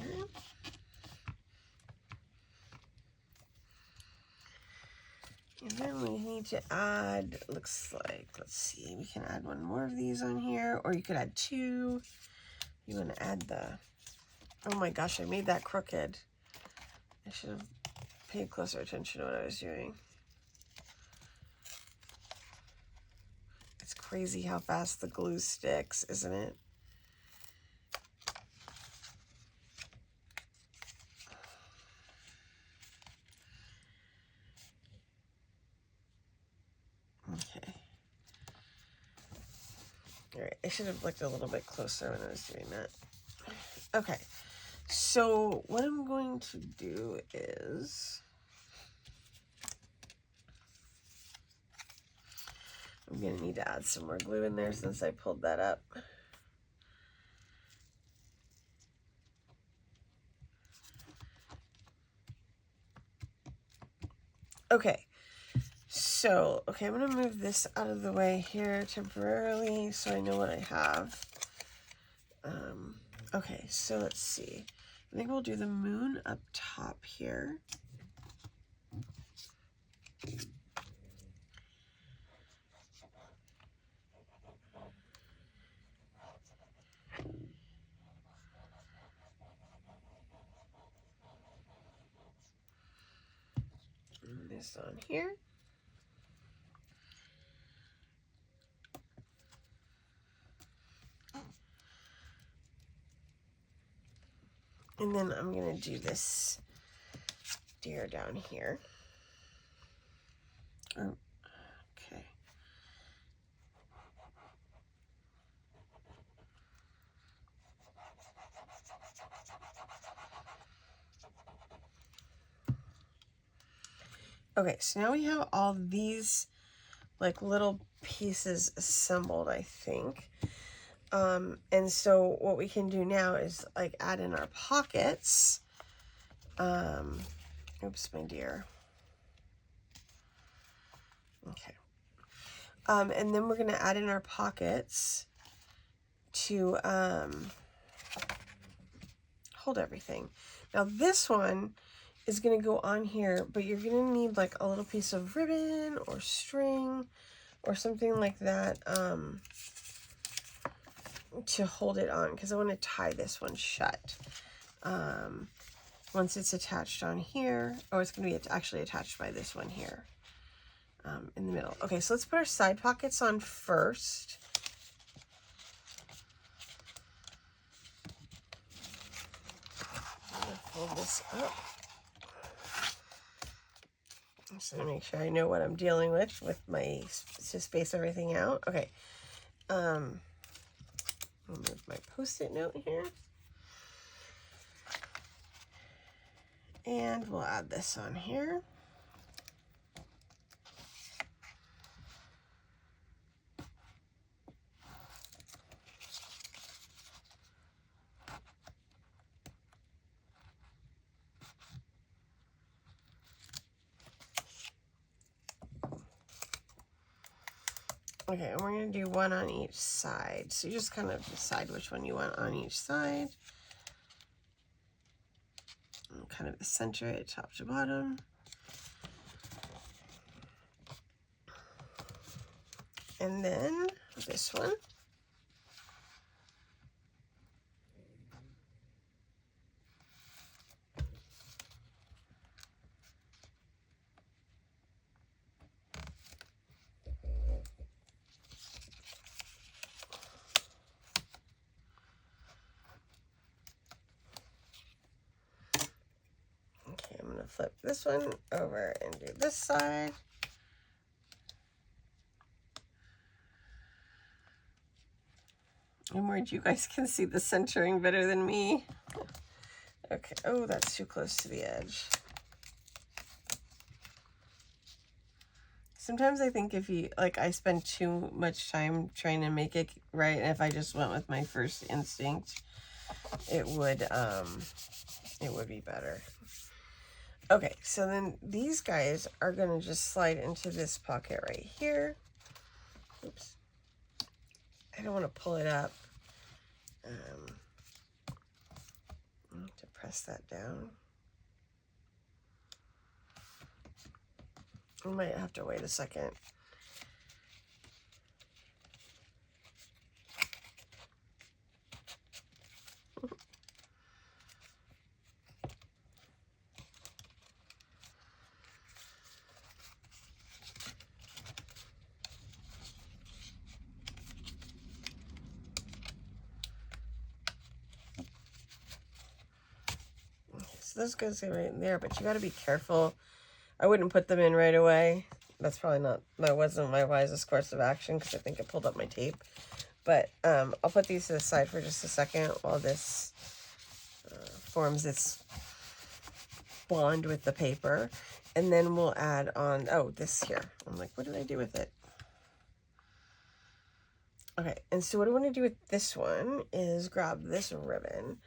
And then we need to add, looks like, let's see, we can add one more of these on here, or you could add two. You want to add the, oh my gosh, I made that crooked. I should have paid closer attention to what I was doing. It's crazy how fast the glue sticks, isn't it? Okay. All right, I should have looked a little bit closer when I was doing that. Okay, so what I'm going to do is, I'm going to need to add some more glue in there since I pulled that up. Okay, so, okay, I'm going to move this out of the way here temporarily so I know what I have. Okay, so let's see. I think we'll do the moon up top here. And this on here. And then I'm going to do this deer down here. Oh, okay. Okay, so now we have all these like little pieces assembled, I think. And so what we can do now is like add in our pockets. Oops, my dear. Okay. And then we're going to add in our pockets to hold everything. Now this one is going to go on here, but you're going to need like a little piece of ribbon or string or something like that to hold it on, because I want to tie this one shut. Once it's attached on here, oh, it's going to be actually attached by this one here in the middle. Okay, so let's put our side pockets on first. I'm going to fold this up. I'm just going to make sure I know what I'm dealing with my, to space everything out. Okay. I'll move my Post-it note here. And we'll add this on here. Okay, and we're going to do one on each side. So you just kind of decide which one you want on each side. And kind of center it top to bottom. And then this one. Flip this one over and do this side. I'm worried you guys can see the centering better than me. Okay, oh, that's too close to the edge. Sometimes I think if you, like, I spend too much time trying to make it right, and if I just went with my first instinct, it would be better. Okay, so then these guys are going to just slide into this pocket right here. Oops. I don't want to pull it up. I have to press that down. I might have to wait a second. So those guys go right in there, but you got to be careful. I wouldn't put them in right away. That's probably not, that wasn't my wisest course of action, because I think I pulled up my tape. But I'll put these to the side for just a second while this forms its bond with the paper. And then we'll add on, oh, this here. I'm like, what did I do with it? Okay, and so what I want to do with this one is grab this ribbon.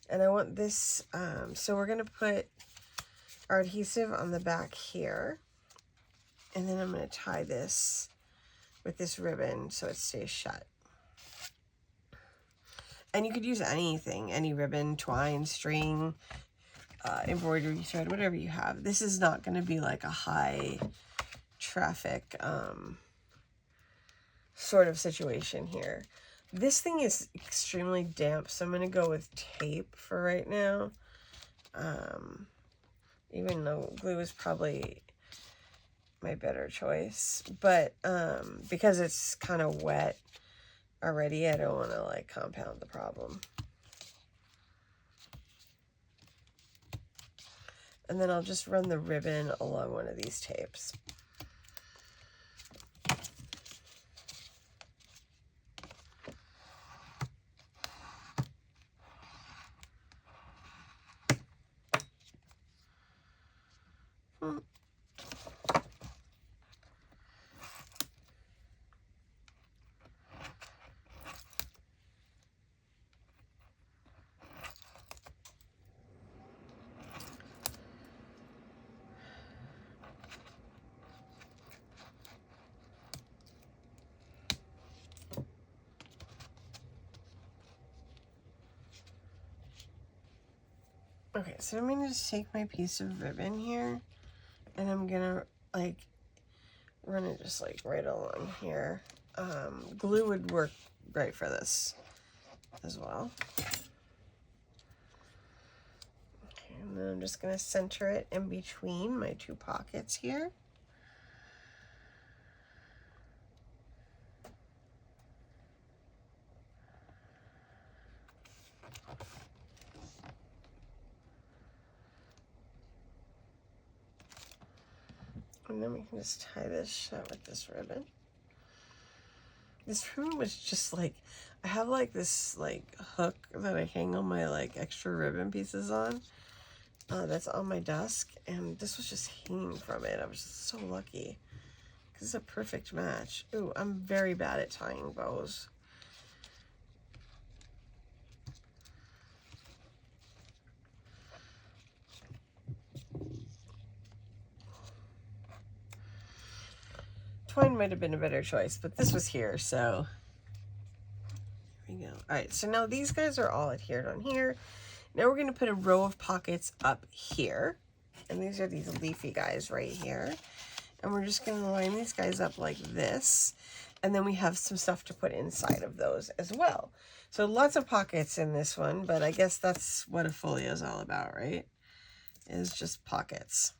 And I want this, so we're going to put our adhesive on the back here. And then I'm going to tie this with this ribbon so it stays shut. And you could use anything, any ribbon, twine, string, embroidery thread, whatever you have. This is not going to be like a high traffic sort of situation here. This thing is extremely damp, so I'm going to go with tape for right now. Even though glue is probably my better choice. But because it's kind of wet already, I don't want to like compound the problem. And then I'll just run the ribbon along one of these tapes. Okay, so I'm going to just take my piece of ribbon here, and I'm going to, like, run it just, like, right along here. Glue would work great for this as well. Okay, and then I'm just going to center it in between my two pockets here. And then we can just tie this shut with this ribbon. This ribbon was just like, I have like this like hook that I hang all my like extra ribbon pieces on. That's on my desk, and this was just hanging from it. I was just so lucky. This is a perfect match. Ooh, I'm very bad at tying bows. Twine might have been a better choice, but this was here, so there we go. All right, so now these guys are all adhered on here. Now we're going to put a row of pockets up here, and these are these leafy guys right here. And we're just going to line these guys up like this, and then we have some stuff to put inside of those as well. So lots of pockets in this one, but I guess that's what a folio is all about, right? Is just pockets.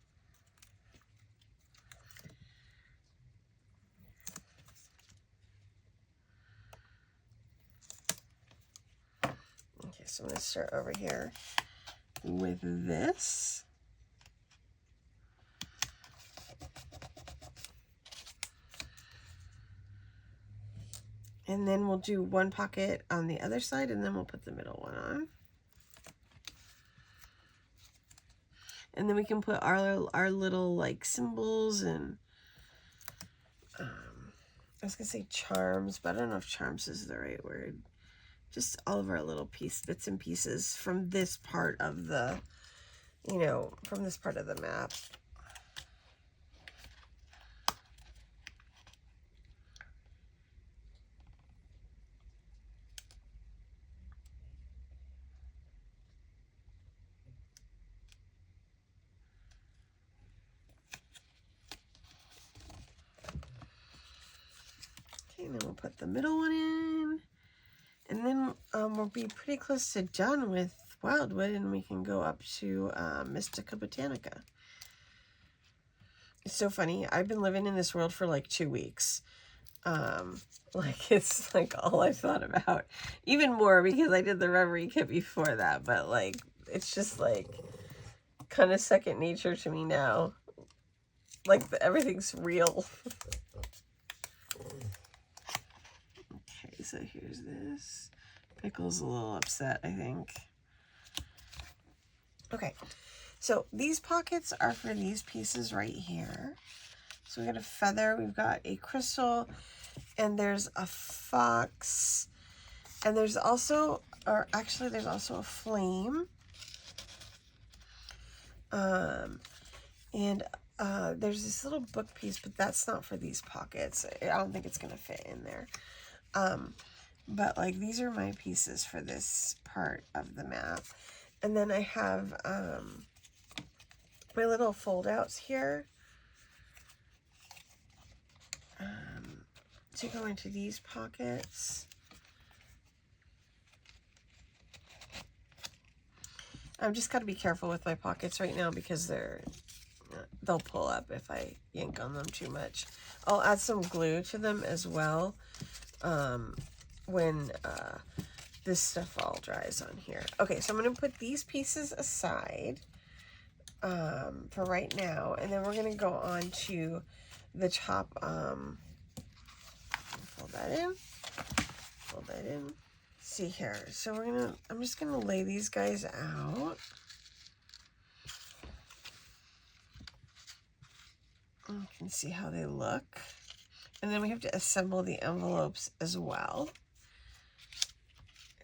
Okay, so I'm going to start over here with this. And then we'll do one pocket on the other side, and then we'll put the middle one on. And then we can put our little like symbols and I was gonna say charms, but I don't know if charms is the right word. Just all of our little bits and pieces from this part of the, you know, from this part of the map. Okay, and then we'll put the middle one in. And then we'll be pretty close to done with Wildwood, and we can go up to Mystica Botanica. It's so funny. I've been living in this world for like 2 weeks. Like it's like all I thought about. Even more because I did the Reverie kit before that. But like, it's just like kind of second nature to me now. Like everything's real. Okay, so here's this. Pickle's a little upset, I think. Okay, so these pockets are for these pieces right here. So we got a feather, we've got a crystal, and there's a fox, and there's also, or actually there's also a flame. There's this little book piece, but that's not for these pockets. I don't think it's gonna fit in there. But like these are my pieces for this part of the map. And then I have my little fold outs here to go into these pockets. I've just got to be careful with my pockets right now because they'll pull up if I yank on them too much. I'll add some glue to them as well when this stuff all dries on here. Okay, so I'm going to put these pieces aside for right now, and then we're going to go on to the top. Fold that in. See here. So I'm just gonna lay these guys out. You can see how they look. And then we have to assemble the envelopes as well.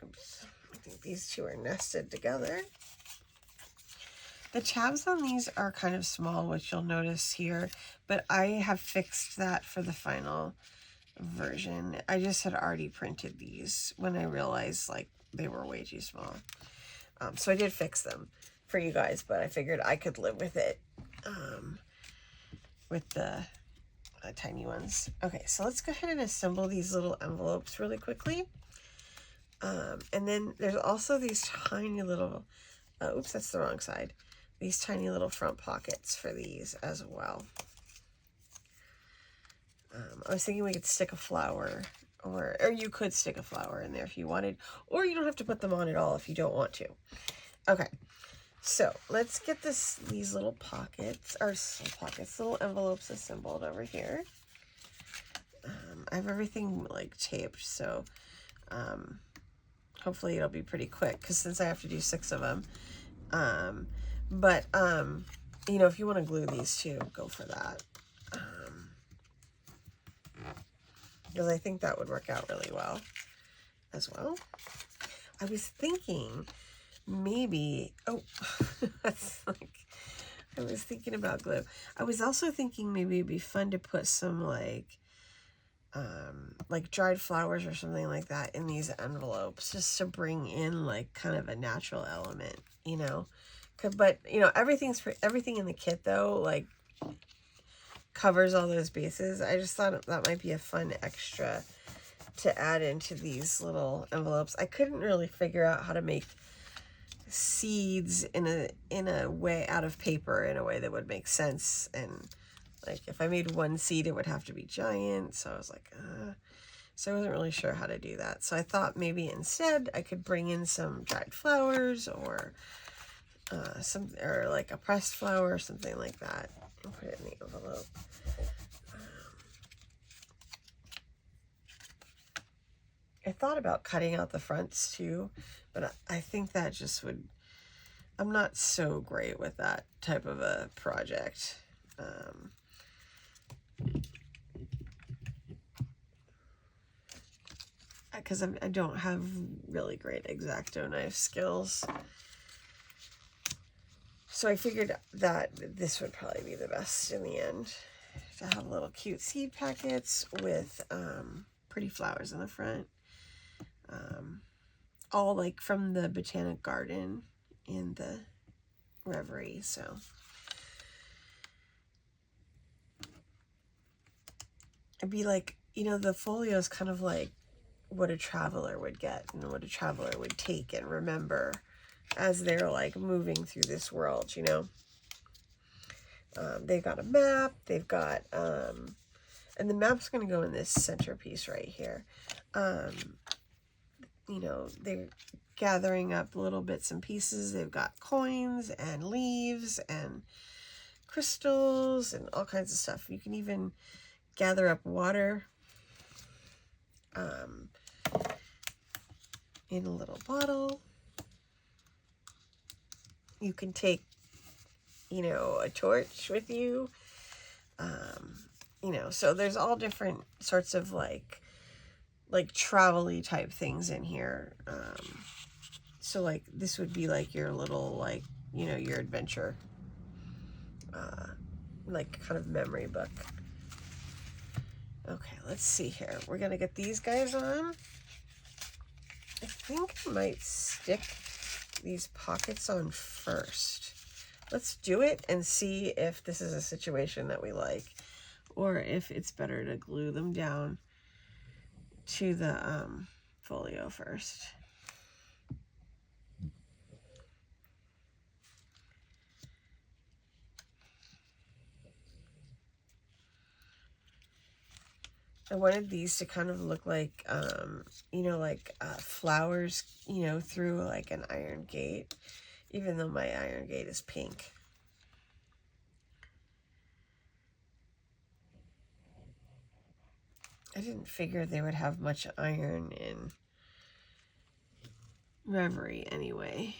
Oops. I think these two are nested together. The tabs on these are kind of small, which you'll notice here, but I have fixed that for the final version. I just had already printed these when I realized like they were way too small. So I did fix them for you guys, but I figured I could live with it with the tiny ones. Okay, so let's go ahead and assemble these little envelopes really quickly. And then there's also these tiny little, oops, that's the wrong side. These tiny little front pockets for these as well. I was thinking we could stick a flower, or you could stick a flower in there if you wanted, or you don't have to put them on at all if you don't want to. Okay, so let's get these little pockets, little envelopes assembled over here. I have everything like taped, so hopefully it'll be pretty quick, because since I have to do 6 of them. You know, if you want to glue these too, go for that. Because I think that would work out really well as well. I was thinking maybe, that's like, I was thinking about glue. I was also thinking maybe it'd be fun to put some like dried flowers or something like that in these envelopes, just to bring in like kind of a natural element, you know. But you know, everything in the kit though, like, covers all those bases. I just thought that might be a fun extra to add into these little envelopes. I couldn't really figure out how to make seeds in a way out of paper, in a way that would make sense. And like if I made one seed, it would have to be giant. So I was like, so I wasn't really sure how to do that. So I thought maybe instead I could bring in some dried flowers or like a pressed flower or something like that, and put it in the envelope. I thought about cutting out the fronts too, but I think that just would, I'm not so great with that type of a project. Because I don't have really great X-Acto knife skills. So I figured that this would probably be the best in the end, to have little cute seed packets with pretty flowers in the front. All like from the Botanic Garden in the Reverie. So it'd be like, you know, the folio is kind of like what a traveler would get and what a traveler would take and remember as they're like moving through this world, you know. They've got a map, they've got and the map's going to go in this centerpiece right here. You know, they're gathering up little bits and pieces. They've got coins and leaves and crystals and all kinds of stuff. You can even gather up water in a little bottle. You can take, you know, a torch with you. You know, so there's all different sorts of like travel-y type things in here. So like this would be like your little, like, you know, your adventure, like kind of memory book. Okay, let's see here. We're gonna get these guys on. think I might stick these pockets on first. Let's do it and see if this is a situation that we like, or if it's better to glue them down to the folio first. I wanted these to kind of look like, you know, like flowers, you know, through like an iron gate, even though my iron gate is pink. I didn't figure they would have much iron in Reverie anyway.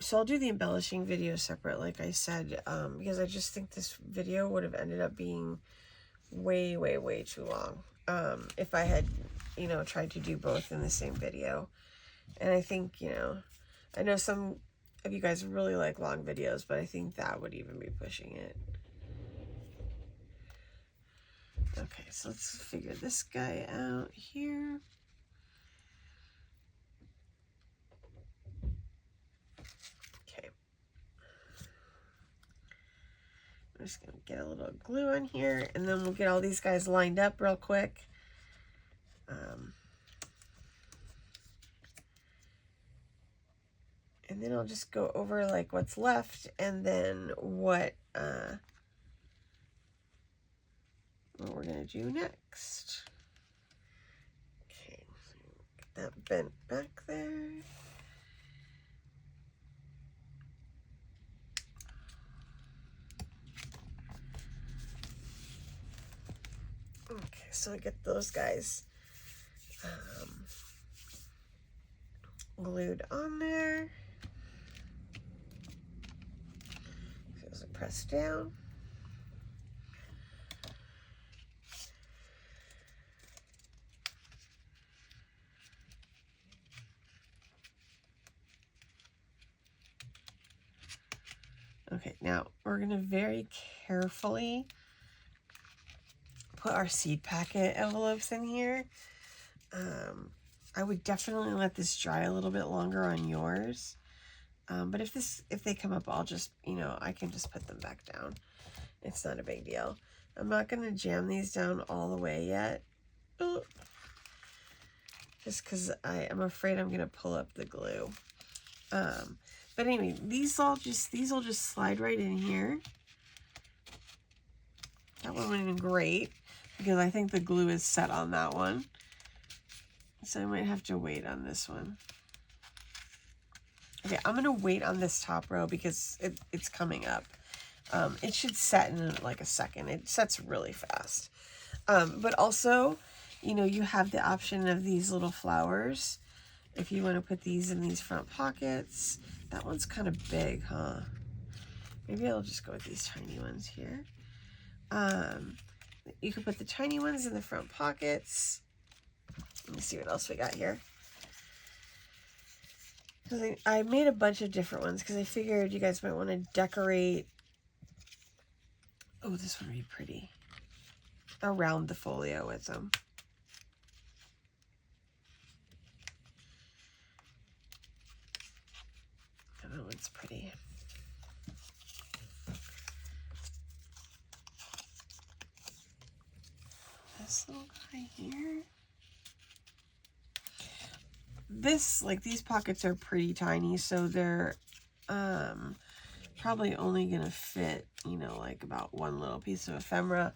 So I'll do the embellishing video separate, like I said, because I just think this video would have ended up being way, way, way too long if I had, you know, tried to do both in the same video. And I think, you know, I know some of you guys really like long videos, but I think that would even be pushing it. Okay, so let's figure this guy out here. Okay. I'm just going to get a little glue on here, and then we'll get all these guys lined up real quick. And then I'll just go over like what's left, and then what we're going to do next. Okay, so get that bent back there. Okay, so I get those guys glued on there. Those are pressed down. Okay, now we're going to very carefully put our seed packet envelopes in here. I would definitely let this dry a little bit longer on yours. But if they come up, I'll just, you know, I can just put them back down. It's not a big deal. I'm not going to jam these down all the way yet. Just because I'm afraid I'm going to pull up the glue. But anyway, these will just slide right in here. That one went in great because I think the glue is set on that one. So I might have to wait on this one. Okay, I'm going to wait on this top row because it's coming up. It should set in like a second. It sets really fast. But also, you know, you have the option of these little flowers. If you want to put these in these front pockets. That one's kind of big, huh? Maybe I'll just go with these tiny ones here. You can put the tiny ones in the front pockets. Let me see what else we got here. I made a bunch of different ones because I figured you guys might want to decorate. Oh, this one would be pretty. Around the folio with them. That one's pretty. This little guy here. These pockets are pretty tiny, so they're probably only gonna fit, you know, like about one little piece of ephemera.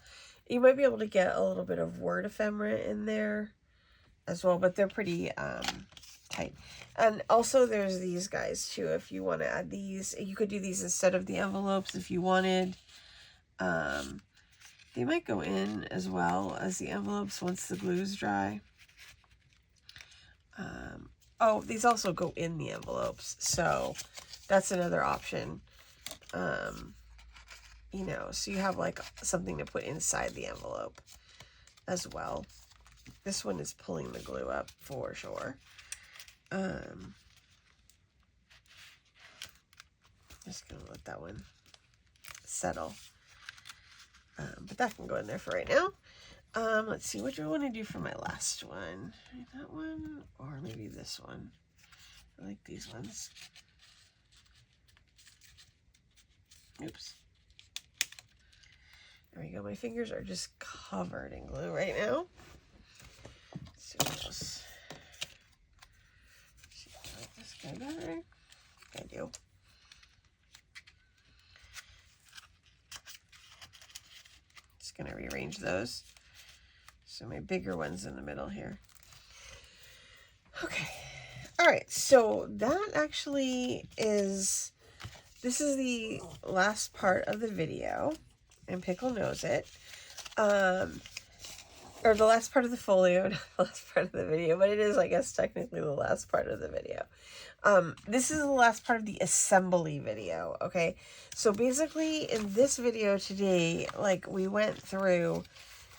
You might be able to get a little bit of word ephemera in there as well, but they're pretty tight. And also there's these guys too. If you want to add these, you could do these instead of the envelopes if you wanted. They might go in as well as the envelopes once the glue's dry. Oh, these also go in the envelopes, so that's another option. You know, so you have like something to put inside the envelope as well. This one is pulling the glue up for sure. Just gonna let that one settle. But that can go in there for right now. Let's see, what do I want to do for my last one? That one, or maybe this one. I like these ones. Oops. There we go. My fingers are just covered in glue right now. Let's see what else. Let's see if I like this guy better. I do. Just gonna rearrange those. So my bigger one's in the middle here. Okay. All right. So that actually is, this is the last part of the video, and Pickle knows it. Or the last part of the folio, not the last part of the video, but it is, I guess, technically the last part of the video. This is the last part of the assembly video, okay? So basically, in this video today, like, we went through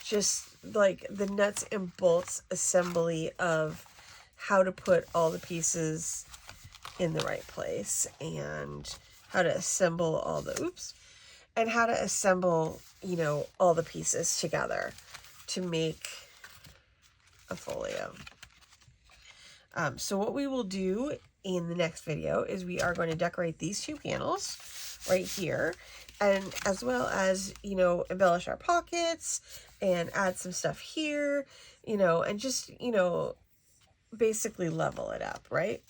just, like, the nuts and bolts assembly of how to put all the pieces in the right place, and how to assemble all the, oops, and how to assemble, you know, all the pieces together to make a folio. So what we will do in the next video is we are going to decorate these two panels right here, and as well as, you know, embellish our pockets and add some stuff here, you know, and just, you know, basically level it up, right?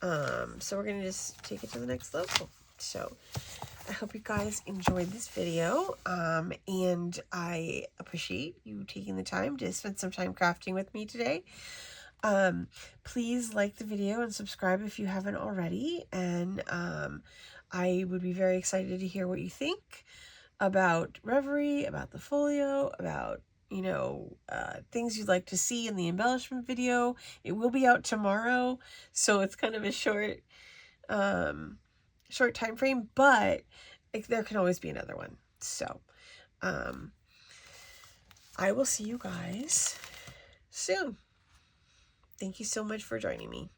So we're going to just take it to the next level. So I hope you guys enjoyed this video, and I appreciate you taking the time to spend some time crafting with me today. Please like the video and subscribe if you haven't already, and I would be very excited to hear what you think about Reverie, about the folio, about, you know, things you'd like to see in the embellishment video. It will be out tomorrow, so it's kind of a short time frame, but there can always be another one. So I will see you guys soon. Thank you so much for joining me.